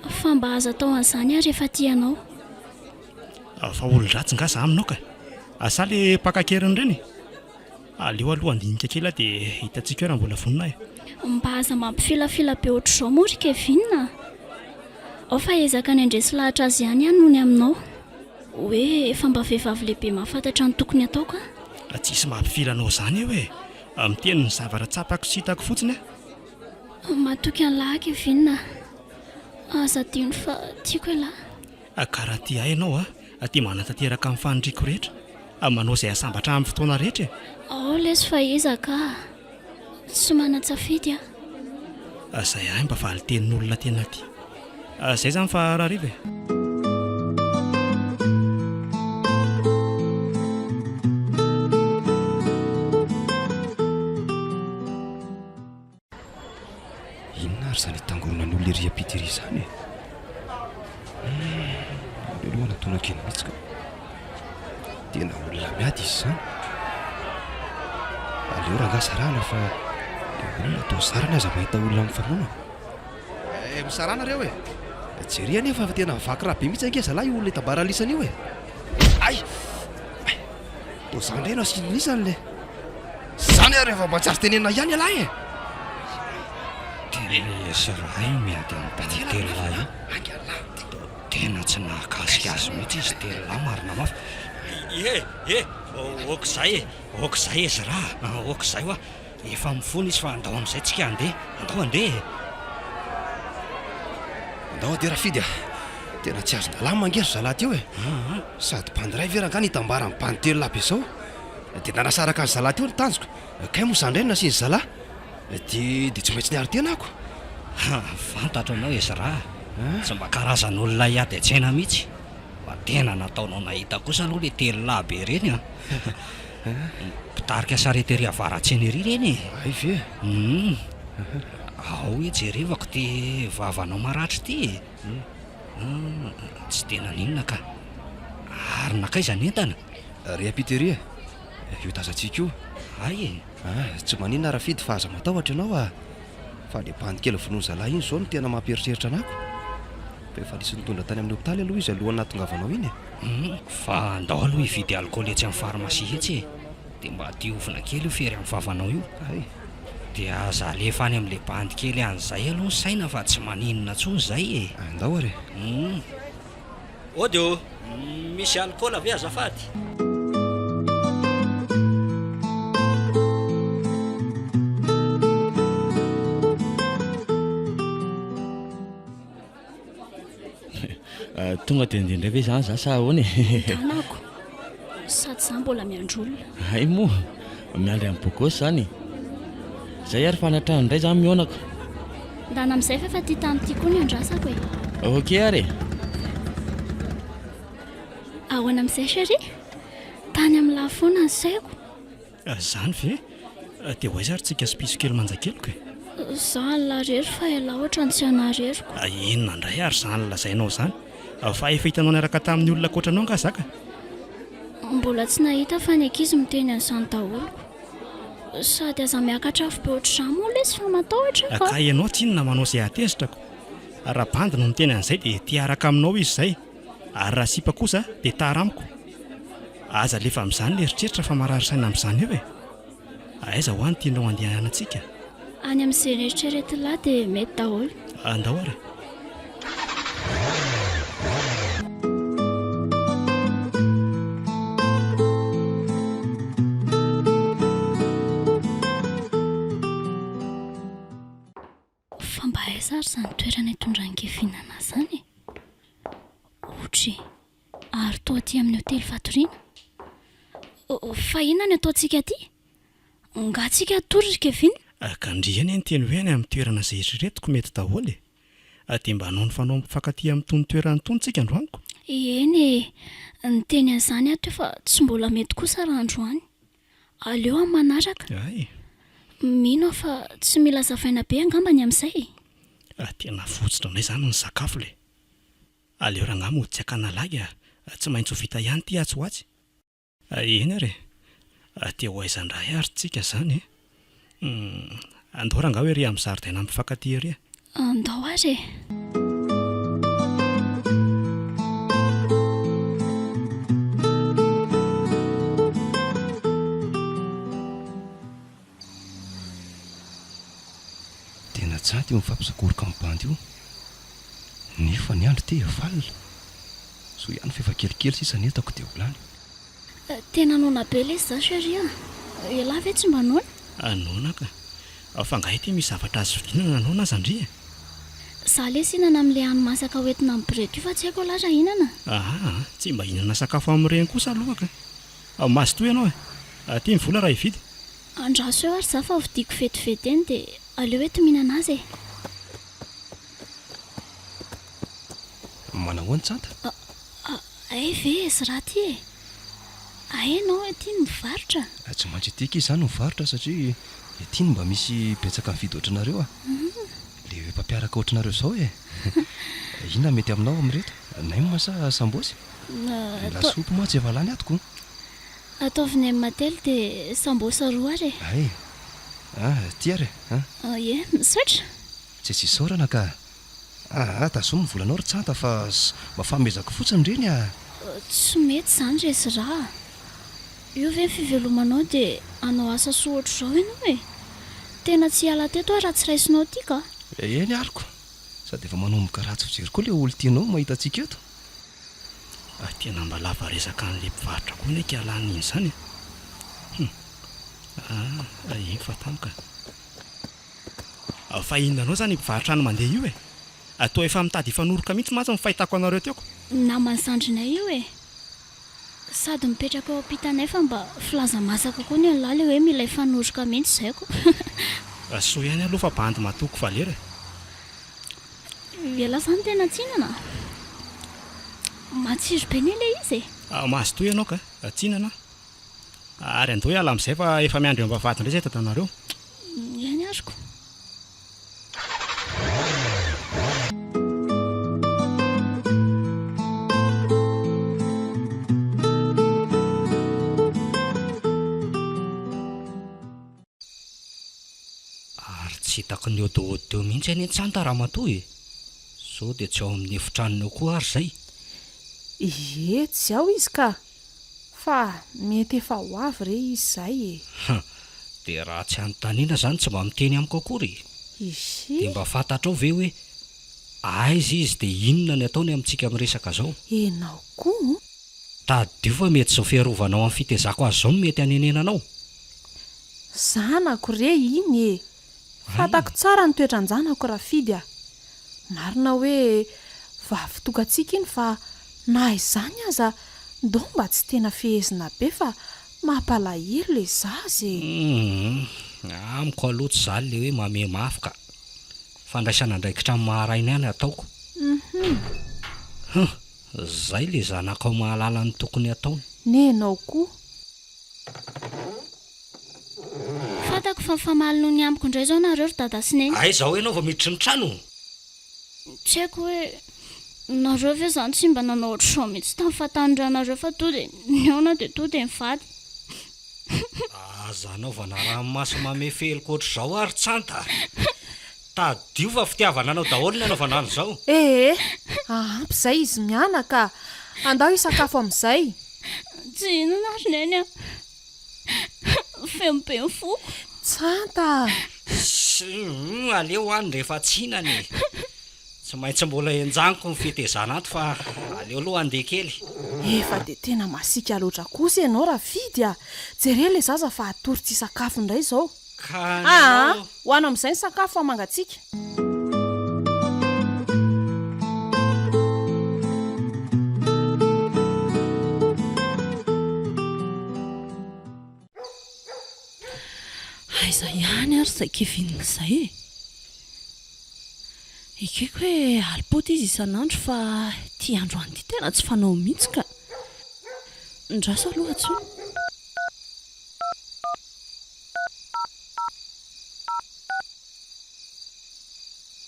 Fa mba azo atao an'izany ary rehefa tianao. Fa olon-dratsy nga za aminao ka. Asa le pakakeriny reny. Aleo aloha andinika kely dia hitantsika hoe raha mbola vonina e. Mba aza mampifilafila be ohatr'izao moa ry Kevin. Ao fa ezaka ny andresy lahatra azy ihany noho ny aminao. Hoe efa mba vehivavy lehibe mahafantatra ny tokony atao ka. Tsisy mampifilanao zany eo e. Miteny ny zavatra tsapako sy hitako fotsiny e. Matoky an'lahy Kevin. Aza dino fa tiako elahy. Karaha ty ahy ianao tia manatanteraka amin'ny fanindriko rehetra. Manao izay asambatra amin'ny fotoana rehetra e. Ao lesy fa ezaka. Tsy manan-tsafidy Zay ahy mba valy tenin'olona tena ty. Zay zany fa raha riva inona ary zany tangorona ny olona ery Pitery zany e. Aloha natona kely mihitsy ka. Tena olona miady izy zany. Aleo raha ngasarana fa olona atao sarana aza mahita olona mifamoana. Misarana reo e. Jery anefa fa tena vaky raha be mihitsy ange zalahy io olona itabaralisana io e. Ay! Tao zany indray no asinisany le. Zany ary efa mahatsary tenena ihany alahy e. Sy raha io miady amin'ny tantely io. Tena tsy nahakasika azy mihitsy izy tely marina mafy. Okizay izy raha. Okizay hoa. Efa mifona izy fa andao amin'izay tsika andeha. Andeha. Andao dia Rafidy tena tsy azo ndalama mangeso zalahy ty eo e. Sady mpandiray verangany hitambara amin'ny bantelo lahy be izao. Dia nanasaraka azy zalahy ty eo ny tanjoko. Kay moa zany indray nasiany zalahy. Dia tsy maintsy niary tena ako. Fantatra anao izy raha. Tsy mba karazan'olona hiady an-tsena mihitsy. Fa tena nataonao nahita kosa aloha le telo lahy be reny Pitarika sarety ery avaratseny ery reny. Ay ve? Ao jerevako ty vavanao maratra ty. Tsy tena ninona ka. Arina kaiza ny entana. Ry Pitery io tazantsika io. Ay tsy maninona Rafidy fa aza matahotra ianao fa le bandikely vonoany zalahy iny zao no tena mampieritreritra anako. Efa nisy nitondra tany amin'ny hopitaly aloha izy alohan'ny nahatongavanao iny fa andao aloha hividy alcool etsy amin'ny farmasia etsy dia mba diovina kely io fery amin'ny vavanao io. Dia aza alefa any amin'ilay bandikely an'izay aloha ny saina fa tsy maninona tsony zay e. Andao ary Odio, misy alcool ave azafady. tonga dia indrindray ve izany za sa ahoana e tanako sady za mbola miandrolona. ay moa miandry amin'ny bokosy zany zay ary fanatrano indray zany mionaka ndana amin'izay fa efa ty tany ity koa ny andrasako e. ok ary ahoana amin'izay chéri tany amin'ny lafoana ny saiko. Zany ve dia ho aiza ary tsika spiso kely manjakeloko e. Za larery fa ela ohatra ny tsy anareriko. Inona indray ary zany lazainao zany fa efa hitanao niaraka tamin'ny olona koatranao nga zaka. Mbola tsy nahita fa ny ankizy miteny an'izany daholo sady aza miakatra afo be ohatr'izany moa ilay sy fa matahotra fa ka ianao tsinona manao izay atezitrako. Raha bandy no miteny an'izay dia tiaraka aminao izy izay ary raha sipa kosa dia taramiko. Aza lefa amin'izany le eritreritra fa marary saina amin'izany eo e. Aiza ho any tianao andehanantsika? any amin'izay rehetrarehetylahy dia mety daholo. Andao ary. Fa mba aiza ary izany toerana hitondran-gefinana zany ohatra ary toa aty amin'ny hotely fatoriana. Fa inona ny ataontsika aty? Ngatsika torika Kevin? Kandriany ny teny hoe any amin'ny toerana izay eritreretiko mety daholo e. Dia mba hanao ny fanao mifankatia amin'ny tony toerana tony tsika androaniko. Eny e, ny teny an'izany ato fa tsy mbola mety kosa raha androany. Aleo amin'ny manaraka. Ay. Mino aho fa tsy mila zavaina be angambany amin'izay. Tena fotsitra indray izany ny sakafo le. Aleo raha ngamo tsy akanalagy tsy maintsy ho vita ihany ty atsy ho atsy. Eny ary dia ho aiza indray ary tsika zany e. Andao raha nga hoe ry amin'ny zaridaina mifankatia ry. Andao ary tena tsady io mifampisakoroka amin'ny bandy io nefa ny andro ty evalona so ihany fa efa kelikely sisa netako dia volany. tena nona be ilay izy za chéri ela ve tsy mba nona? Nonaka fa ngahy ty misy zavatra azo vidinana anao na zandry e. Za le sinana amin'ilay hany masaka hoentina amin'ny bredy io fa tsy haiko lahatra inana. Tsy mba hinana sakafo amin'ireny kosa alohaka. Masy toy ianao e. Ty mivola raha hividy. Andraso eo ary za fa vidiko vetivety eny dia aleo hoe tominana azy e. Manao ny tsanta? Ay ve sy raha ty e. Hainao ety mivarotra. Tsy maintsy etiky izany mivarotra satria ety mba misy betsaka mividy ohatranareo le mpampiaraka ohatranareo zao e. Inona mety aminao amin'ireto? Naimba sa sambosy? Lasopy moa tsy efa lany atoko. Ataoviny amin'ny mately dia sambosy roa ary e. Ay ty ary Ie misaotra. tsy isaorana ka taso mivolanao ry tsanta fa mba famezako fotsiny reny Tsy mety izany resy raha. Io ve ny fivelomanao dia anao asa soa ohatr'izao ianao e. Tena tsy hiala teto aho raha tsy raisinao ity ka. eny ariko sady efa manomboka ratsy fijery koa le olo tianao mahita antsika eto. Tena mba lava resaka an'ilay mpivarotra koa neka halan'iny izany iny fa tamika. Fa inona anao izany mpivarotra no mandeha io e. Atao efa mitady hifanoroka mihitsy mantsy ny fahitako anareo teoko. Namany sandrinay io e. Sady mipetraka eo ampitanay fa mba filaza masaka koa ny lahy le hoe mila hifanoroka mihitsy zaiko. So ihany aloha fa bandy matoko valera. Ela izany tena tsinana. Matsiro be ny ilay izy e. Mahazo toy ianao ka tsinana. Ary andao hiala amin'izay fa efa miandry eo am-bavahady indray izay tatanareo. Ihany ariko. Ary tsy hitako ny odoodeo mihitsy any an-tsanta raha matoa e. So dia tsy ao amin'ny efitranonao koa ary izay. Ie tsy ao izy ka fa mety efa ho avy re izy izay e. Dia raha tsy anontaniana izany tsy mba miteny amiko akory. Dia mba fantatrao ve hoe aiza izy dia inona ny ataony amintsika miresaka izao. Enao koa Tady io fa mety izao fiarovanao amin'ny fitezako azy izao no mety hanenenanao. zanako re iny e. Fantako tsara ny toetran-janako raha fidy a. Marina hoe vavytokantsika iny fa na izany aza ndo mba tsy tena fehezina be fa mampalahelo le zazy amiko aloha tsy zany le hoe mame mafy ka fandraisana ndraikitra amin'ny maharaina ihany ataoko zay le zanakao mahalala ny tokony ataony nenao koa fantako fa famalino ny amiko indray zao nareo ry dada sy neny ay zaho ianao vao miditry ny trano tsy haiko hoe nareo ve zany tsy mba nanao ohatry sao mihitsy tamin'ny fahataniranareo fa to de niaona de to de mivady azanao vana raha maso mame feloko ohatry zao ary tsanta tadio fa fitiavana anao daholo ny anaovana an'izao ampy izay izy mianaka andao isakafo amin'izay tsy inona ary neny a fembe ny foko tsanta aleo any rehefa tsinany tsy maintsy mbola enjaniko ny fitezana ato fa aleo aloha andeha kely efa de tena masika loatra kosa ianao raha fidy a jereo le zaza fa atory tsy sakafo indray zao ka ho ano amin'izay ny sakafo fa mangatsiaka aiza ihany ary izay kevinina izay ekeko hoe alipota izy isan'andro fa tia andro any ty tena tsy fanao mihitsy ka ndraso aloha tso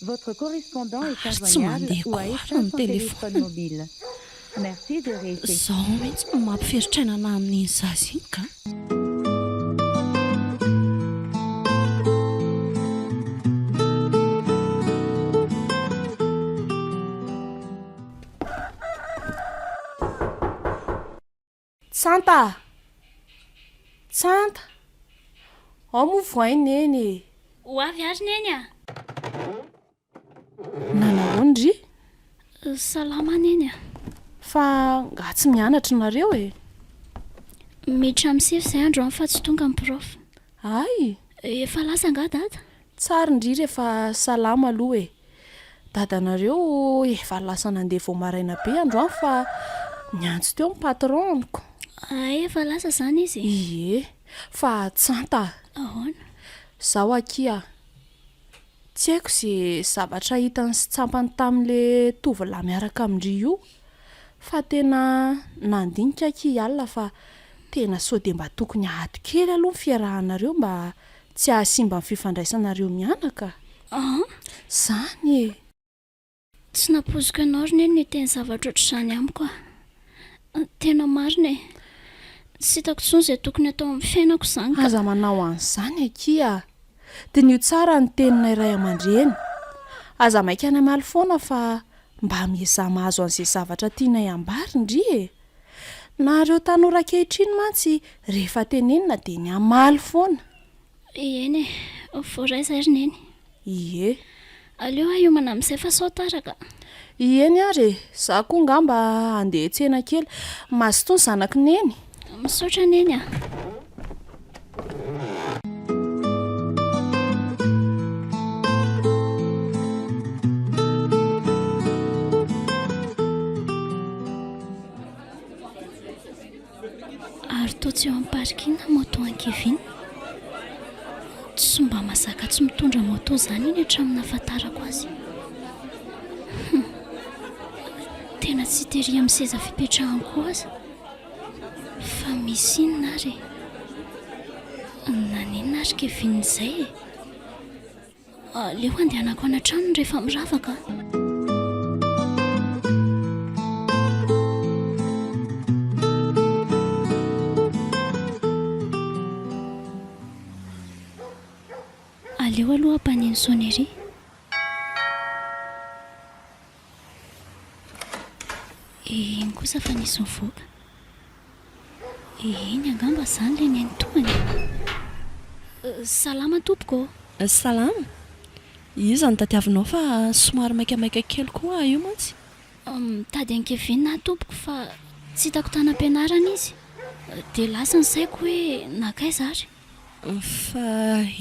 Votre correspondant est Tsy injoignable mandeha ou a koa éteint ny son téléphone. téléphone mobile. Merci de réessayer. zaho mihitsy no mampiferitrainana amin'iny zazy iny ka tsanta ao moa voainy eny ho avy ary neny a nanahoandry salama neny a fa nga tsy mianatra nareo miditra amin'ny sivy izay andro any fa tsy tonga amin'ny prof ay efa lasa nga dada tsary indrindra efa salama aloha dadanareo efa lasa nandeha vao maraina be andro any fa niantso teo ny patroniko ay efa lasa zany izy ie fa tsanta ahoana zaho akia tsy haiko izay zavatra hitany sy tsampany tamin'le tovolahy miaraka amindry io fa tena nandinika akia alina fa tena sao dia mba tokony ahato kely aloha ny fiarahanareo mba tsy ahasimba ny fifandraisanareo mianaka zany tsy napoziko ianao ry neny ny teny zavatra ohatr' izany amiko a tena marina tsy hitako tsony izay tokony atao amin'ny fiainako izany ka aza manao an'izany akia dia nio tsara ny tenina iray aman-dreny aza maika any amaly foana fa mba mieza mahazo an'izay zavatra tiana iambary indry nareo tanora kehitriny mantsy rehefa tenenina dia ny amaly foana eny voaraizay ry neny ie aleo ahiomana amin'izay fa sao taraka ieny ary za koa ngamba andeha tsena kely masotony zanako neny misaotra neny a ary toa tsy eo amin'ny parkina moto ankeviny tsy mba mazaka tsy mitondra moto zany iny hatramin'ny ahafantarako azy tena tsy tery amin'ny seza fipetrahako aza fa misy inona ary nanenina ary kevin'izay aleo andehanako anatrano rehefa miravaka aleo aloha ampaneny sonery iny kosa fa nisy mivoaka iny angamba zany le ny antoany salama tompoko salama iza ny tadiavinao fa somary maikamaika kely koa io mantsy mitady ankevinina tompoko fa tsy hitako tanam-pianarana izy dia lasa ny saiko hoe nakaiza ary fa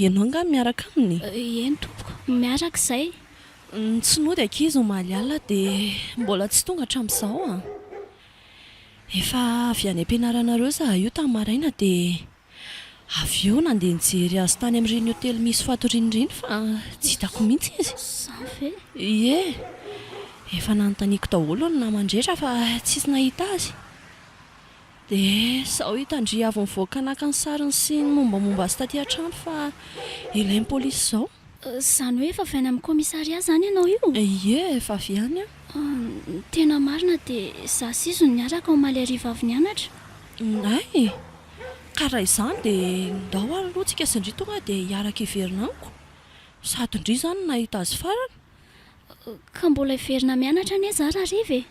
ianao nga miaraka aminy eny tompoko miaraka izay Tsy nody ankizy omaly alina dia mbola tsy tonga hatramin'izao a. Efa avy any am-pianaranareo zaho io tamin'ny maraina dia avy eo nandeha nijery azy tany amin'ireny hotely misy fatorian'ireny fa tsy hitako mihitsy izy. Izany ve? Ie, efa nanontaniako daholo ny namandrehetra fa tsisy nahita azy. Dia izaho hitandry avy nivoaka naka ny sariny sy ny mombamomba azy taty an-trano fa ilain'ny pôlisy izao. Izany hoe efa avy any amin'ny komisaria izany ianao io? Ie, efa avy any a. Tena marina dia izaho siso niaraka omaly hariva avy nianatra. Ay, ka raha izany dia ndao ary aloha tsika sy indry tonga dia hiaraka hiverina amiko. Sady indry izany nahita azy farany. Ka mbola hiverina mianatra anie izaho hariva e?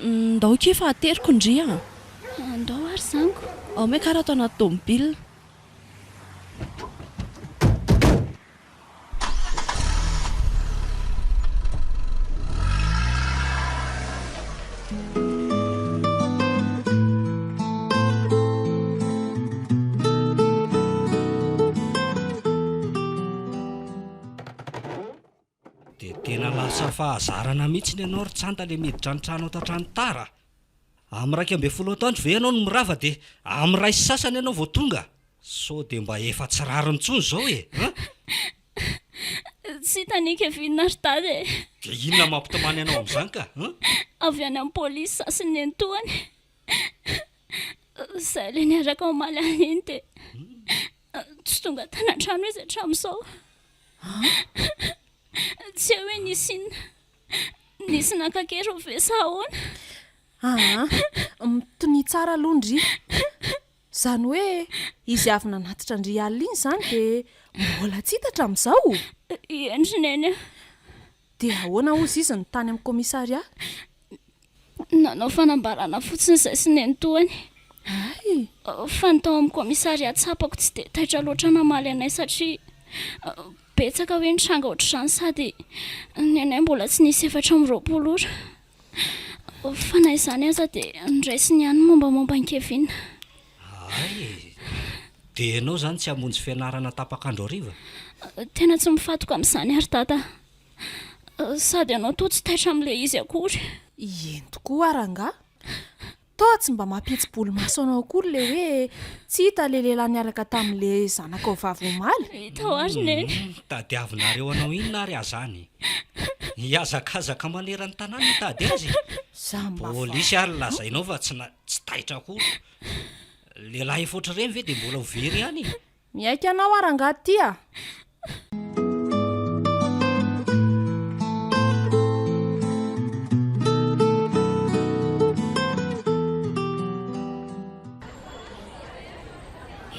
Ndao ke fa ateriko indry a. Andao ary zaniko. Ao me karaha atao anaty tômôbila. Dia tena lasa fahazarana mihitsy ny ianao ry tsanta le miditra ny trano ato an-trano tara. Amin'ny 12 taondro ve ianao no mirava dia amin'ny ray sy sasany ianao vao tonga. Sao dia mba efa tsy rariny intsony izao e. Tsy hitanika vinona ry dady e. Dia inona mampitomany ianao amin'izany ka? Avy any amin'ny pôlisy sasiny ny antohany. Izay ilay niaraka omaly an'iny dia tsy tonga tany an-trano izy hatramin'izao. Tsy hoe nisy nankakery ho ve sa ahoana. Mitony tsara aloha ndry. Izany hoe izy avy nanatitra ndry alina iny izany dia mbola tsy hita hatramin'izao. Endry neny. Dia ahoana ozy izy ny tany amin'ny komisaria? Nanao fanambarana fotsiny izay sy ny antohany. Ay, Fa ny tao amin'ny komisaria tsapako tsy dia taitra loatra namaly anay satria betsaka hoe nitranga ohatr'izany sady ny anay mbola tsy nisy 420 ora. Fa na izany aza dia niraisiny ihany mombamomba ny Kevin. Ay, dia ianao izany tsy hamonjy fianarana tapakandro hariva? Tena tsy mifatoka amin'izany ary dada. Sady ianao toa tsy taitra amin'ilay izy akory. eny tokoa aranga. Toa tsy mba mampihetsi-bolo maso anao akory le hoe tsy hita le lehilahy niaraka tamin'ilay zanaka vavy omaly. Hita ho ary neny. Tadiavinareo anao inona ary azany? Hiazakazaka maneran'ny tanàna hitady azy. Pôlisy ary lazainao fa tsy taitra akory. Lehilahy efa ohatr'ireny ve dia mbola ho very ihany? Miaika anao aranga ty a.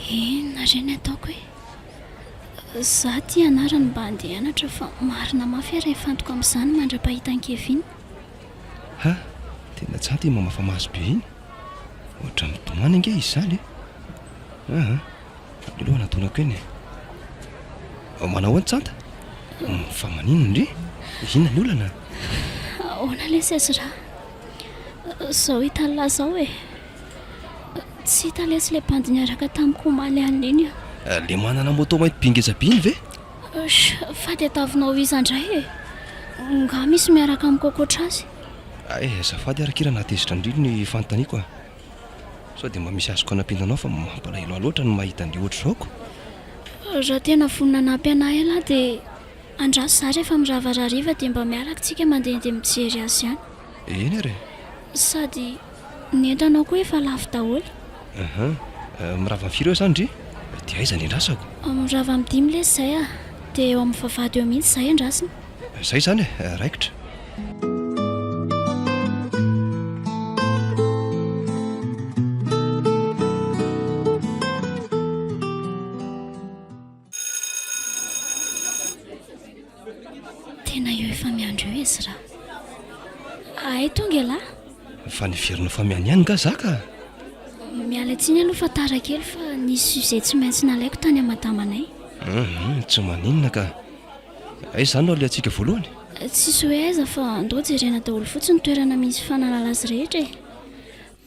Inona ireny ataoko hoe? Izaho ty anarany mba handeha hianatra fa marina mafy ary efantoka amin'izany mandra-pahitan'i Kevin. Ha, tena tsanta i mamafa maso be iny. Ohatra mitomany ange izy izany e. Aloha anatonako eny e. Manao ahoana tsanta? Fa maninona indry? Inona ny olana? Ahoana ilay sezira? Izao hita lahy izao e. Tsy hita lesy ilay bandy niaraka tamiko omaly an'iny. Le manana moto mainty bingezabiany ve? Fa dia tavinao izy indray e. Nga misy miaraka amiko akoatra azy. Azafady arakira natezitra indrindra ny fanontaniako a. Sao dia mba misy azoko anampinanao fa mampalahelo loatra no mahita an'ilay ohatr' izao ko. Raha tena vonona nampy anahy ela dia andraso izaho rehefa miravarariva dia mba miaraka tsika mandehandeha mijery azy ihany. Eny ary. Sady ny entanao koa efa lafo daholo. Mirava amin'ny firy eo izany ndry? Dia aiza ny andrasako? Mirava amin'ny 5 lesy izay a. Dia eo amin'ny vavahady eo mihitsy izay andrasiny. Izay izany e, raikitra. Tena eo efa miandro eo izy raha. Ay tonga lahy. Fa niverina fa miany ihany nga zaka. Miala tsiny aloha fa tara kely fa nisy izay tsy maintsy nalaiko tany amadamanay. Tsy maninona ka. Aiza izany no alehantsika voalohany? Tsisy hoe aiza fa andao jerena daholo fotsiny toerana misy fanalala azy rehetra e.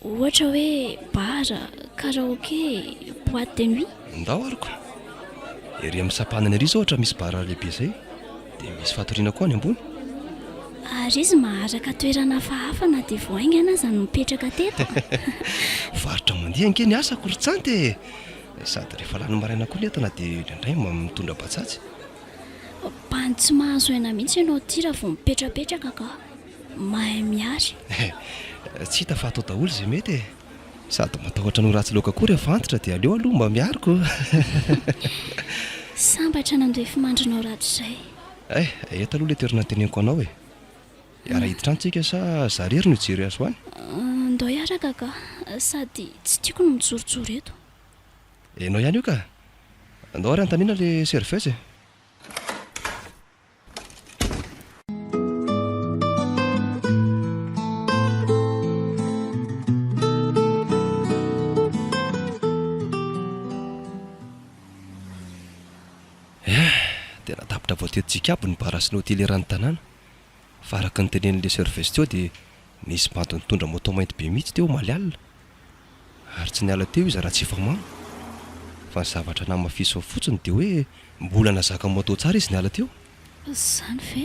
Ohatra hoe bara, karaoké, boîte de nuit. Ndao ariko. Ery amin'ny sapanana ery izao ohatra misy bara lehibe izay. Dia misy fatoriana koa any ambony. ary izy maharaka toerana fahafana dia voaingana aza no mipetraka teto. Varotra mandeha ange ny asa korotsanty sady rehefa lany maraina koa netana dia indraindray mitondra batsatsy. Bany tsy mahazo aina mihitsy ianao ty raha vao mipetrapetraka ka mahay miary. Tsy hita fa atao daholo izay mety sady matahotra no ratsy loaka koa rehefa antitra dia aleo aloha mba miariko. Sambatra nandoha fimandrinao ratsy izay. Eto aloha ilay toerana teneniko anao hiara hiditra antsika sa zarery no hijery azo any? Andao hiaraka ka sady tsy tiako no mijorojoro eto. Enao ihany io ka andao ary antaniana ilay serveuse. Tena tapitra voatetintsika aby ny barasinao ty leran'ny tanàna fa araka ny tenen'ilay serveuse teo dia nisy banto nitondra moto mainty be mihitsy teo malialina ary tsy niala teo izy raha tsy famano fa ny zavatra namafiso fotsiny dia hoe mbola nazaka moto tsara izy niala teo. Zany ve?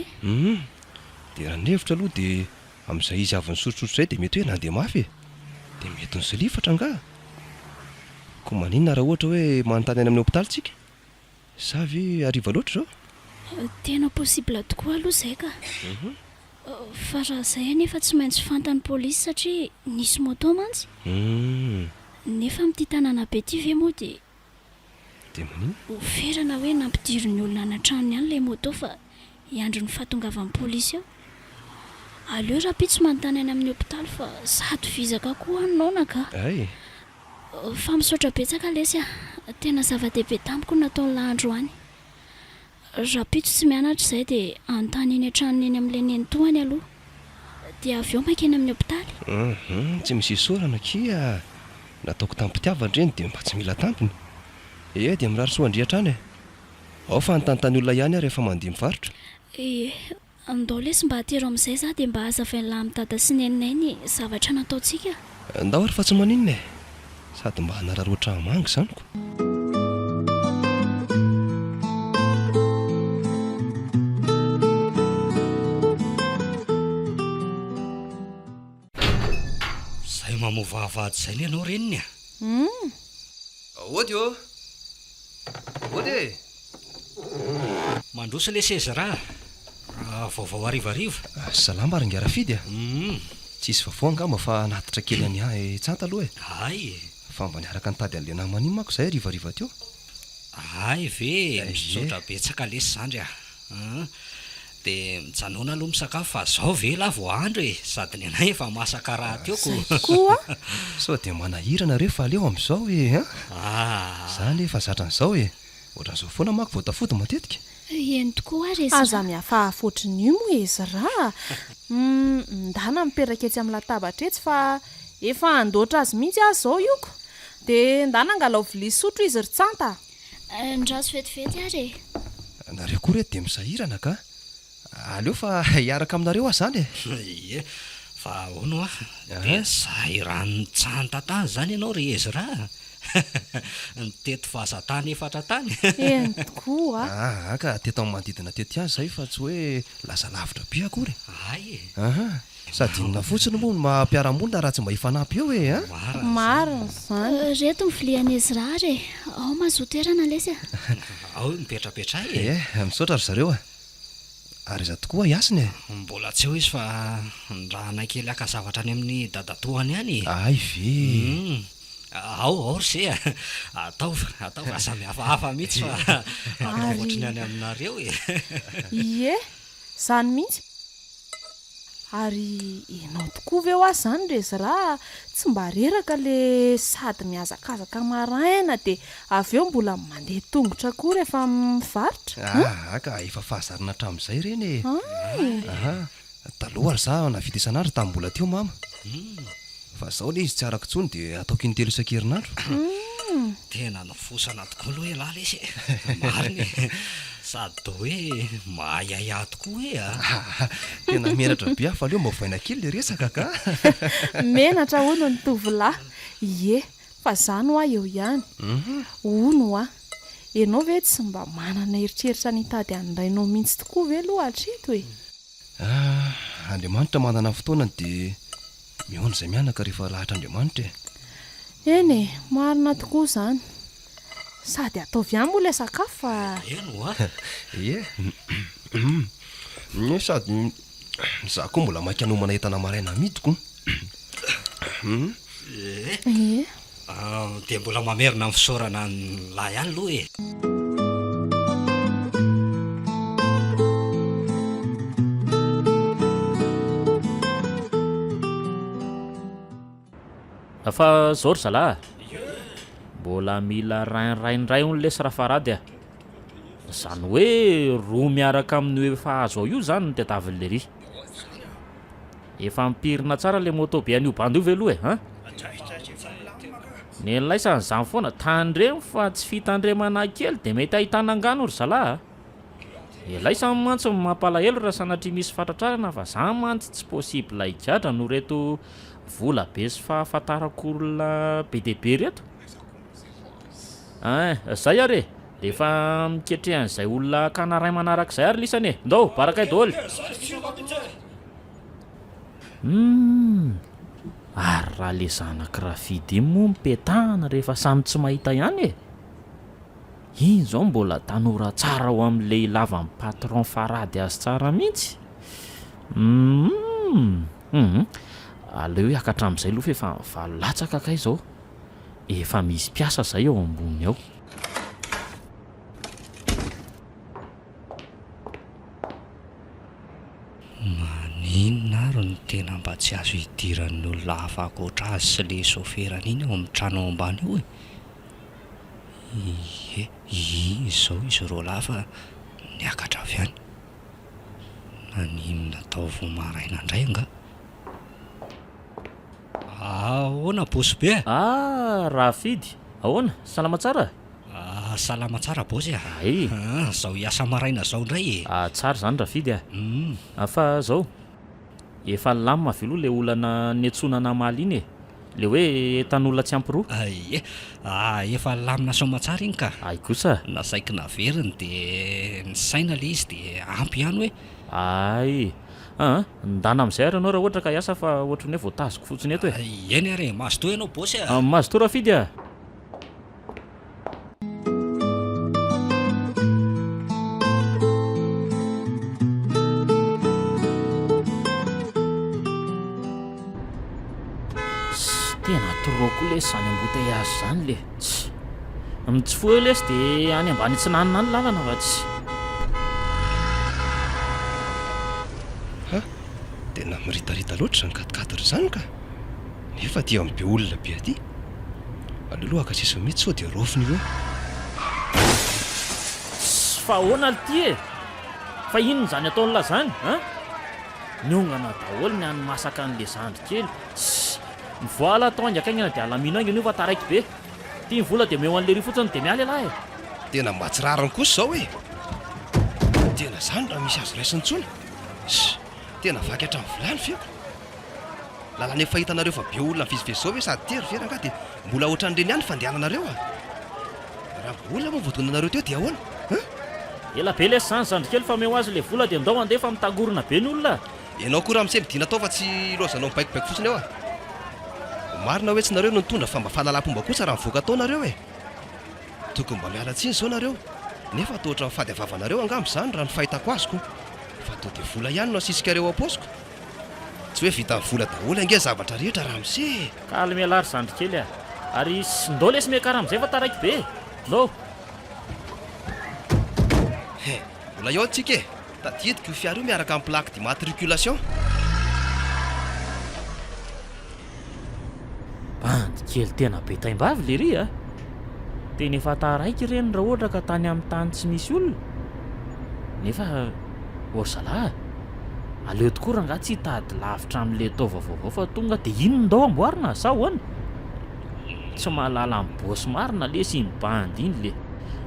Dia raha nevitra aloha dia amin'izay izy avy nisotrosotro izay dia mety hoe nandeha mafy dia mety nysolifatra nga koa maninona raha ohatra hoe manontany any amin'ny hôpitaly tsika sa ve ariva loatra zao? Tena possible tokoa aloha izay ka. Fa raha izay nefa tsy maintsy fantan'ny polisy satria nisy moto mantsy. Nefa amin'ity tanàna be ity ve moa dia manina oferana hoe nampidiro ny olona anatrano ihany ilay moto fa hiandro ny fahatongavan'ny polisy ao. Aleo raha pitsy manontany any amin'ny hôpitaly fa sady vizaka koa anona ka. Fa misaotra betsaka lesy tena zava-dehibe tamiko nataon'ny lahandro any. Raha pitsy tsy mianatra izay dia anontany eny an-tranony eny amin'ilay nenitoany aloha dia avy eo mankeny amin'ny hôpitaly. Tsy misy sorana kia nataoko tampitiavana ireny dia mba tsy mila tampiny dia mirary soandrihatra any ao fa anontantany olona ihany rehefa mandeha mivarotra. Andao lesy mba hatero amin'izay za dia mba hazavain'ny lahy amin'ny dada sy neninay ny zavatra nataontsika. Andao ary fa tsy maninona sady mba hanararoatra hamangy izanyko. Zay mamovavady izay ny ianao reniny Ody ô ody mandroso ilay seza raha vaovao harivariva. Salama ary ngiarafidy tsisy vaovao angamba fa natitra kely any ahy tsanta aloha ay fa mba niaraka nitady an'ilay namany mako izay rivariva teo. ay ve misaotra betsaka lesy zandry dia mijanona aloha misakafo fa zao ve la vao andro sady ny anay efa masaka raha teoko koa sao dia manahirana rehefa aleo amin'izao zany efa zatran'izao ohatran'izao foana mako vao tafody matetika. Eny tokoa ary aza mihafaha fotriny io moa izy raha ndana miperaka etsy amin'ny latabatra etsy fa efa andoatra azy mihitsy azy zao ioko dia ndana angalao vilia sotro izy ry tsanta. Ndraso vetivety ary nareo koa reto dia misahirana ka aleo fa hiaraka aminareo aho zany ie fa ahono dia zahay raha nitsanta tany zany ianao re izy raha niteto fahazatany efatra tany. Eny tokoa ka teto amin'ny manodidina teto ihany izay fa tsy hoe lasa lavitra be akory. ay sady inona fotsiny moa no mampiara-monina raha tsy mba hifanampy eo marina zany. Reto ny vilian'izy raha ary ao mazotoerana lesy ao mipetrapetra misaotra ry zareo ary iza tokoa hiasiny mbola tsy eo izy fa raha nankely aka zavatra any amin'ny dadatoany ihany. ay ve ao ry se atao fa samy hafahafa mihitsy fa atao voatriny any aminareo ie zany mihitsy ary ianao tokoa ve ho azy zany rezy raha tsy mba reraka le sady mihazakazaka maraina dia avy eo mbola mandeha tongotra koa rehefa mivarotra. Ka efa fahazarina hatramin'izay ireny taloha ary za navita isan'andro tamin'ny mbola teo mama fa zao le izy tsy araka intsony dia ataoko intelo isan-kerinandro. tena nofosana tokoa aloha lahy lesy mariny sady do hoe mahayaya tokoa tena menatra be fa aleo mba voaina kely le resaka ka menatra hono ny tovolahy ie fa zany ho aho eo ihany hono ianao ve tsy mba manana eritreritra nitady an'irainao mihitsy tokoa ve aloha hatreto Andriamanitra manana fotoanany dia mihoana izay mianaka rehefa lahatra Andriamanitra e. Eny e, marina tokoa izany. Sady ataovy ihany moa ilay sakafo fa eno a Ie. Sady za koa mbola maika nomana entana maraina midiko. e dia mbola mamerina amin'ny fisaorana ny lahy ihany aloha e. Fa zao ry zalahy, mbola mila rainraindray on lesy rafarady a. Zany hoe roa miaraka amin'ny efa azo ao io zany ny tadiavin'le ry. Efa mipirina tsara le moto be an'io bandy io ve aloha e, han? Ny laisany zany foana tandremo fa tsy fitandremana kely dia mety ahitana angano ry zalahy. Laisany mantsy mampalahelo raha sanatria misy fatratrarana fa zany mantsy tsy possible higadra no reto vola be sy fahafantarako olona be dia be reto. Zay ary dia efa miketrehan'izay olona kanaray manarak'izay ary lisany e. Ndao barakay daholo. Ary raha le zanak'Rafidy iny moa mipetahana rehefa samy tsy mahita ihany e. Iny zao mbola tanora tsara ho amin'ilay lavan'ny patron farady azy tsara mihitsy. Aleo hiakatra amin'izay aloha fa latsaka kay zao. Efa misy piasa zay ao amboniny ao. Maninona ary no tena mba tsy azo hidiran'ny olona hafa ankoatra azy sy le soferany iny ao amin'ny trano ao ambany io e. Izao izy roa lafa niakatra avy any. Naninona tao vao maraina indray anga. Ahoana bosy be? Rafidy, ahoana? Salama tsara? Salama tsara bosy a. Ay. Zao hiasa maraina zao indray e. Tsara zany Rafidy a. Fa zao efa lamina ve aloha le olana niantsona namaly iny e. Le hoe tan'olona tsy ampy roa. Efa lamina somatsara iny ka. Ay kosa. Nasaiko naveriny dia ny saina le izy dia ampy ihany hoe. Ay. Ndana amin'izay ary ianao raha ohatra ka hiasa fa ohatrany hoe voatazoko fotsiny eto e. Eny ary mazotoa ianao bosy a. Mazotoa Rafidy a. Tena toroko lesy zany embouteillage zany le. Tsy foa lesy dia any ambany tsinanina ny lalana fa tsy. Tena miritarita loatra zany katikatatra zany ka. Nefa dia mibe olona be aty. Aleoloha akasisa mihitsy sao dia rofiny io. Fa ahoana ty e? Fa inona zany ataon'la zany? Niongana daholo ny any masaka an'le zandry kely. Ny voala atao angakaingana dia alamino aingana io fa taraiky be. Tia ny vola dia meo an'le ry fotsiny dia mialy lahy. Tena mahatsirarany kosa zao e. Tena zany raha misy azo raisiny tsony. Tena vaky hatramin'ny vilany feoko. Lalana efa hitanareo fa be olona fizivezy zao hoe sady tery vera nga dia mbola ohatran'ireny ihany fandehananareo a. Raha olona moa voatonanareo teo dia ahoana? Ela be lesy zany zandry kely fa meo azy le vola dia ndao andefa mitagorona be ny olona. Ianao koa raha misebidina tao fa tsy lozanao mibaikobaiko fotsiny eo a. Marina hoe tsy nareo no nitondra fa mba fahalalam-pomba kosa raha mivoaka tao nareo e. Tokony mba miala tsiny zao nareo. Nefa toa ohatran'ny fady avavanareo angambo zany raha ny fahitako azoko. Fa toa dia vola ihany no asisikareo am-paosiko. Tsy hoe vita vola daholo ange zavatra rehetra raha mise. Kalme lary zandry kely a. Ary ndao lesy mekara amin'izay fa taraiky be. Ndao. Mbola eo antsika e. Tadidiko io fiara io miaraka amin'ny plaque d'immatriculation. Bandy kely tena be taim-bavy le ry a. Tena efa taraiky ireny raha ohatra ka tany amin'ny tany tsy misy olona. Nefa ory zalahy, aleo tokoa raha nga tsy hitady lavitra amin'le tao vaovao fa tonga dia ino ndao amboarina sa ahoana? Tsy mahalala amin'ny bosy marina lesy iny bandy iny le.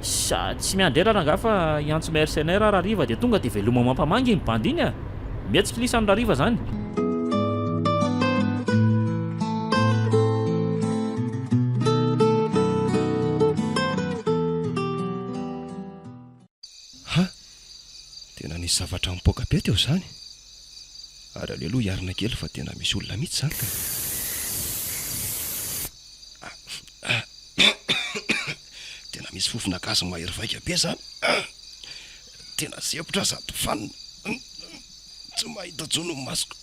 Sady tsy miandrera raha nga fa hiantso mercenaire raha riva dia tonga dia veloma mampamangy iny bandy iny a. Mihetsika lisany raha riva zany. Tena nisy zavatra mipoaka be teo zany. ary aleloha hiarina kely fa tena misy olona mihitsy zany ka tena misy fofona gasy mahery vaika be zany tena sepotra sady fanina tsy mahita jono masoko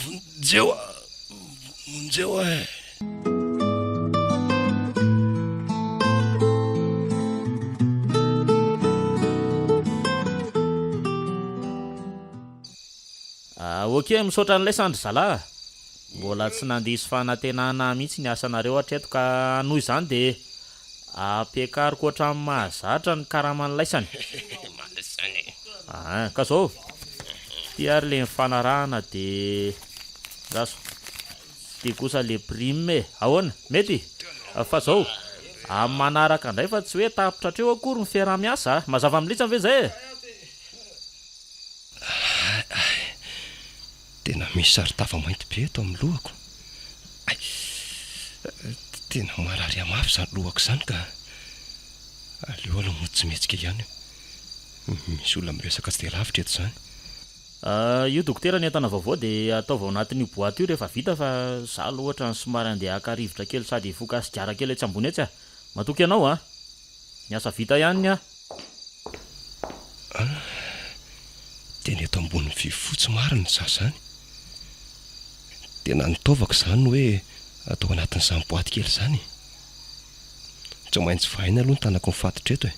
vonjeo e oke misaotra n'ilay sandry zala mbola tsy nandisy fanantenana mihitsy ny asanareo hatreto ka noho izany de ampiakariko ohatran'ny mahazatra ny karaman'laisany ka zao ty ary le mifanarahana de raso de kosa le prime ahoana mety fa zao amin'ny manaraka indray fa tsy hoe tapitra treo akory ny fiarah-miasa mazava militsy ve zay tena misy saritafa mainty be eto amin'ny lohako tena malaria mafy zany lohako zany ka aleo aloha mo tsy metsika ihany misy olona miresaka tsy de lavitra eto zany io dokotera ny entana vaovao de ataova ao anatin'io boaty io rehefa vita fa za loha ohatra ny somary andeha aka-rivotra kely sady foka sigara kely etsy ambony etsy matoky ianao ny asa vita ihany tena eto ambony vifotsy mariny za zany tena nitaovako zany hoe atao anatin'izany boaty kely zany tsy maintsy vahaina aloha ny tanako mifatotra eto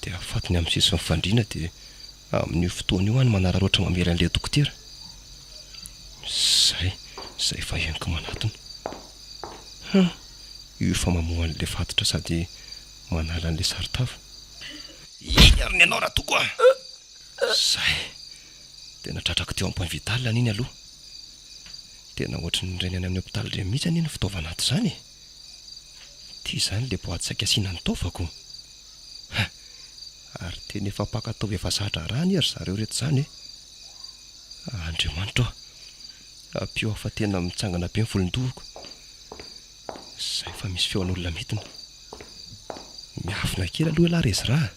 de afatony amin'ny sisy mifandriana de amin'io fotoana io any manararoatra mamely an'le dokotera zay fa henoko manatony io fa mamohan'le fatotra sady manala an'le saritafa ary ny anao raha toko zay tena tratrako teo ampoint vital an'iny aloha tena ohatry ny reny any amin'ny hôpitaly re mihitsy aniny fitaovana ato zany ty zany le boaty saika asiana ny taovako ary tena efa pakatao efa zatra rany ary zareo reto zany andriamanitra apio afa tena mitsangana be ny volondohako zay fa misy feon'olona mitina miafina kely aloha lahy rezy raha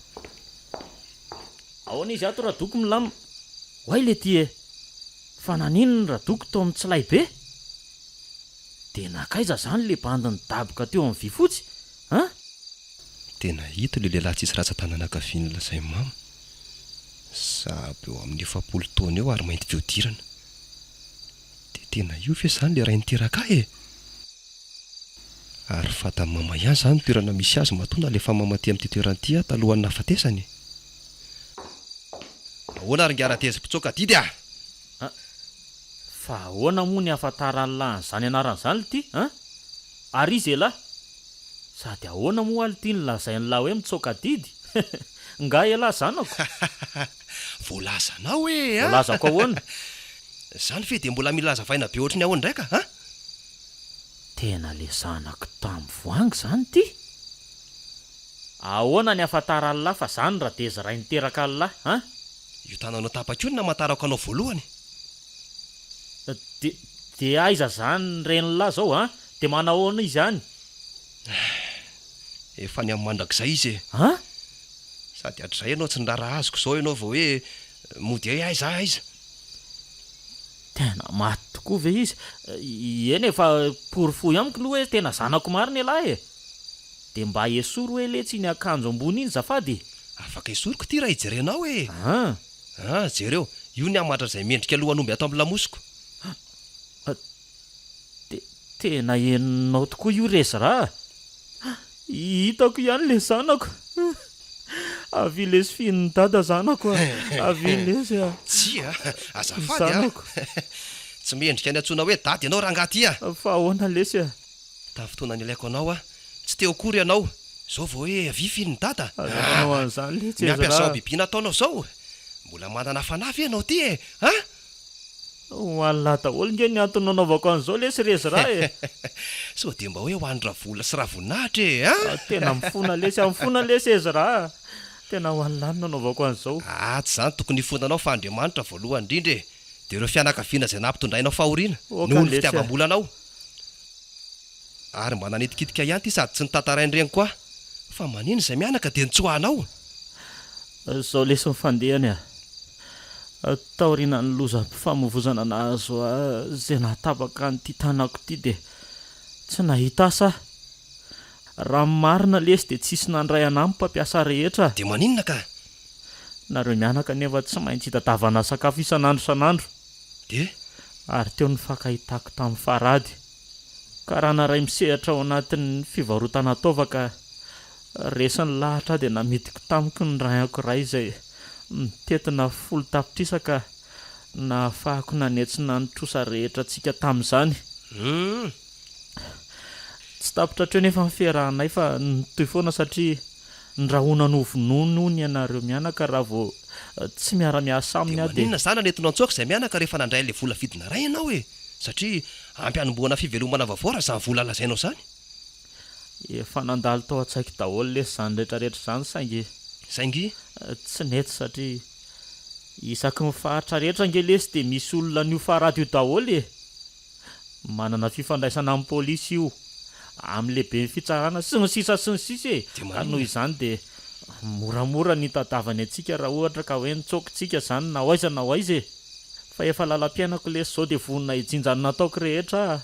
ahoana izy ato raha doko milama hoay le ty fa nanino ny raha doko tao amin'ny tsilay be de nakaiza zany le bandiny daboka teo amin'ny vy fotsy tena hita le lehilahy tsisy ratsan-tanana kaviany lazay mama sahabo eo amin'ny 7 taona eo ary mainty fiodirana de tena io fe zany le ray niteraka ary fata mama ihany zany toerana misy azy matona lefa mamaty amin'ity toeran'ity talohan'ny nafatesany ahoana ary ngiara-teza mpitsoaka didy fa ahoana moa ny afantaran'ny lahiny zany anaran'izany ity ary izy lahy sady ahoana moa aly tia ny lazainy lahy hoe mitsoaka didy nga elahy zanako voalazanao volazako ahoana zany fe de mbola milaza vaina be ohatry ny ahoana ndraika tena le zanako tamin'ny voangy zany ty ahoana ny afantaran'ny lahy fa zany raha teza ray niteraka ny lahy io tananao tapak'io na matarako anao voalohany de aiza zany reny lahy zao de manahoana izy any efa ny amin'ny mandrak'izay izy sady atr'izay ianao tsy nirara azoko zao ianao vao hoe mody aiza tena maty tokoa ve izy eny efa porifoy amiko loha hoe tena zanako mariny lahy de mba esoro hoe le tsy ny akanjo ambony iny zafady afaka esoroko ty raha ijerenao jereo io ny amatra zay mendrika alohan'omby ato amin'ny lamosiko tena eninao tokoa io rezy raha hitako ihany le zanako avilezy finyny dada zanako avilezy tsy azafady tsy mendrika ny antsona hoe dady ianao raha ngaty fa ahoana lesy tafotoana ny ilaiko anao tsy teo akory ianao zao vao hoe avy finyny dada anao an'izany letsy miampiazao bibiana ataonao zao mbola manana fanafy ianao ty hoan'lahy daholo nge ny antony nanaovako an'izao lesy rezy raha sao de mba hoe hoandra vola sy raha voninahitra tena mifona lesy am'fona lesy ezy raha tena hoan'lahy no nanaovako an'izao tsy zany tokony ifonanao fa andriamanitra voalohany indrindra de ireo fianakaviana zay nampitondrainao fahoriana noho ny fitiavam-bolanao ary mba nanetikitika ihany ty sady tsy nitantarain'ireny koa fa manino zay mianaka de nitsoahanao zao lesy mifandehany taoriana ny lozam-pifamoivozana nahazo zay nahatapaka nyity tanako ity dia tsy nahita asa. Raha marina lesy dia tsisy nandray anahy ny mpampiasa rehetra. Dia maninona ka? Nareo mianaka nefa tsy maintsy hitadavana sakafo isan'andro isan'andro. Dia Ary teo ny fakahitako tamin'ny farady. Ka raha naray misehatra ao anatin'ny fivarotana taovaka, resany lahatra dia namidiko tamiko ny ray ankiray izay mitetina 10 tapitrisaka na ahafahako nanetsina ny trosa rehetra antsika tamin'izany. Tsy tapitra treo nefa miferahanay fa nitoy foana satria ndrahona novonono ny ianareo mianaka raha vao tsy miara-miasa aminy aho dia maninona zany anetinao antsoaka izay mianaka rehefa nandray ilay vola vidina ray ianao e? Satria ampy hanomboana fivelomana vaovao raha izany vola lazainao izany. efa nandalo tao an-tsaiko daholo lesy izany rehetrarehetra izany saingy Saingy tsy nety satria isaky ny faritra rehetra nge lesy dia misy olona nio farady io daholo e. Manana fifandraisana amin'ny pôlisy io amin'ny lehibe ny fitsarana sy ny sisa e. Ka noho izany dia moramora ny tadavany antsika raha ohatra ka hoe nitsokitsika izany na hoaiza na hoaiza e. Fa efa lalam-piainako lesy izao dia vonona hijinjany nataoko rehetra.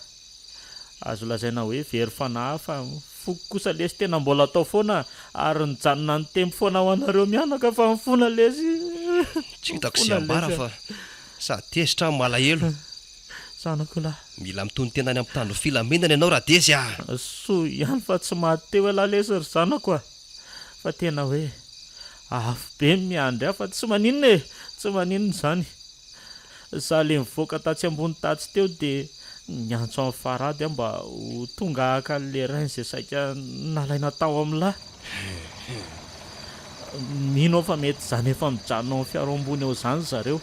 Azo lazaina hoe very fanahy fa foko kosa lesy tena mbola atao foana ary nijanona ny tempo foana ho anareo mianaka fa mifona lesy. tsy hitako sy ambara fa sady tezitra amin'ny malahelo. Zanako lahy. Mila mitony tena any amin'ny tandro filamenana ianao raha dezy Soa ihany fa tsy mahateo ela lesy ry zanako a. Fa tena hoe afo be miandry aho fa tsy maninona e. Tsy maninona izany. Za le mivoaka tatsy ambony tatsy teo dia niantso amin'ny farady aho mba ho tonga haka le rainy izay saika nalaina tao amin'lahy. Mino aho fa mety izany efa mijanona amin'ny fiaro ambony eo izany zareo.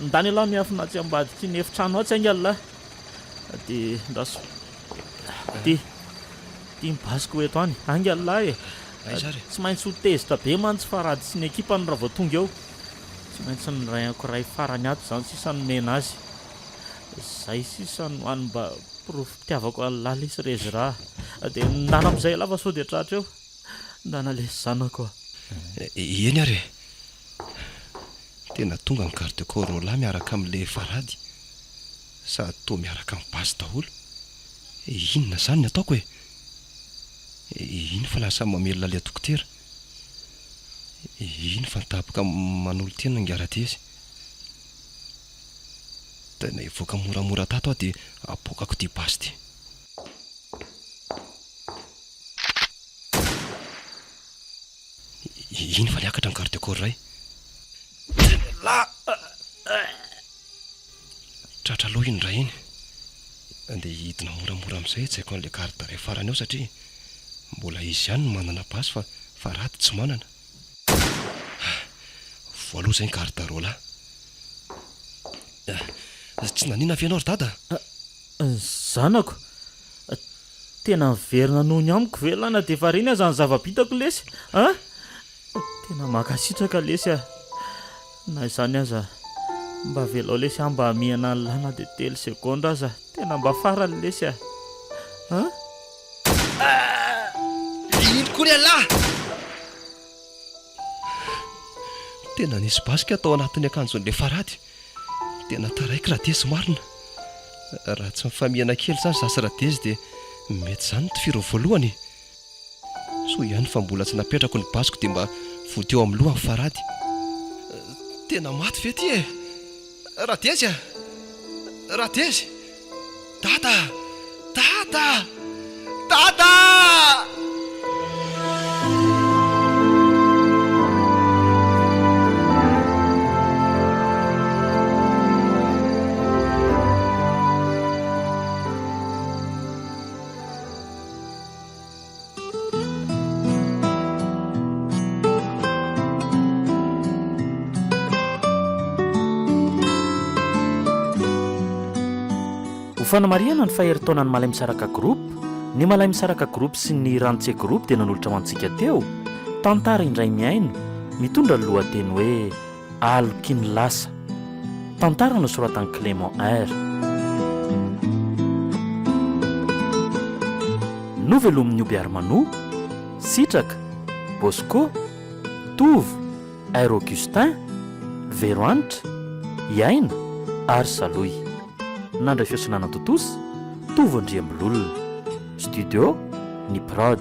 Ndany aloha miafinatsy ambadiky ny efitrano atsy angalahy. Dia ndaso dia mibaziko eto any angalahy e. Tsy maintsy ho tezitra be mantsy farady sy ny ekipany raha vao tonga eo. Tsy maintsy ny ray ankiray farany ato izany sisa nomena azy. Izay sisa no any mba porofitiavako an'lahy lesy reziraha. Dia ndana amin'izay lava sao dia tratra eo. Ndana lesy zanako a. Eny ary tena tonga ny garde corps lahy miaraka amin'ilay farady sady toa miaraka amin'ny basy daholo. Inona izany ny ataoko e? Iny fa lasa mamelona ilay dokotera. Iny fa nitapaka manolo tena ngiara-tezy. Tena hivoaka moramora tato aho dia apokako ty basy ty. Iny fa niakatra ny garde corps ray. Tratra aloha iny ray iny. Andeha hidina moramora amin'izay tsy haiko an'ilay garde ray farany eo satria mbola izy ihany no manana basy fa farady tsy manana. Voaloha izay ny garde roa lahy. Tsy nanina avy ianao ry dada? Zanako, tena miverina noho ny amiko ve lana dia variana izany zava-bitako lesy? Tena makasitraka lesy a. Na izany aza mba velao lesy aho mba hamihana ny lana dia 3 sekonda aza. Tena mba farany lesy a. Ino koa ny alahy? Tena nisy basika atao anatin'ny akanjon'ilay farady. Tena taraiky raha dezy marina. Raha tsy mifamihana kely zany zasy raha dezy dia mety izany ny tifiro voalohany. So ihany fa mbola tsy napetrako ny basiko dia mba voteo amin'ny loha ny farady. Tena maty ve ty e? Raha dezy a? Raha dezy? Dada! Dada! Dada! Fanamariana ny faheritaonany Malay Misaraka Group. Ny Malay Misaraka Group sy ny Rantse Group dia nanolotra ho antsika teo tantara indray miaino mitondra ny lohateny hoe Alokiny lasa. Tantara nosoratan'i Clément R. Novelomin'ny Oby Armano, Sitraka, Bosco, Tovo, Air Augustin, veroanitra iaina ary saloy nandray fiasanana totosa tovondriambololona studio ny prod.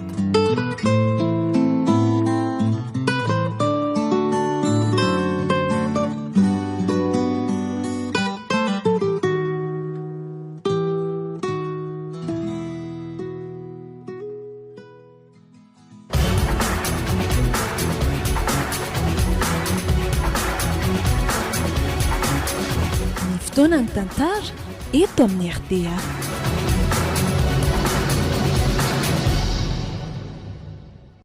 Fotoana ny tantara eto amin'ny RTA.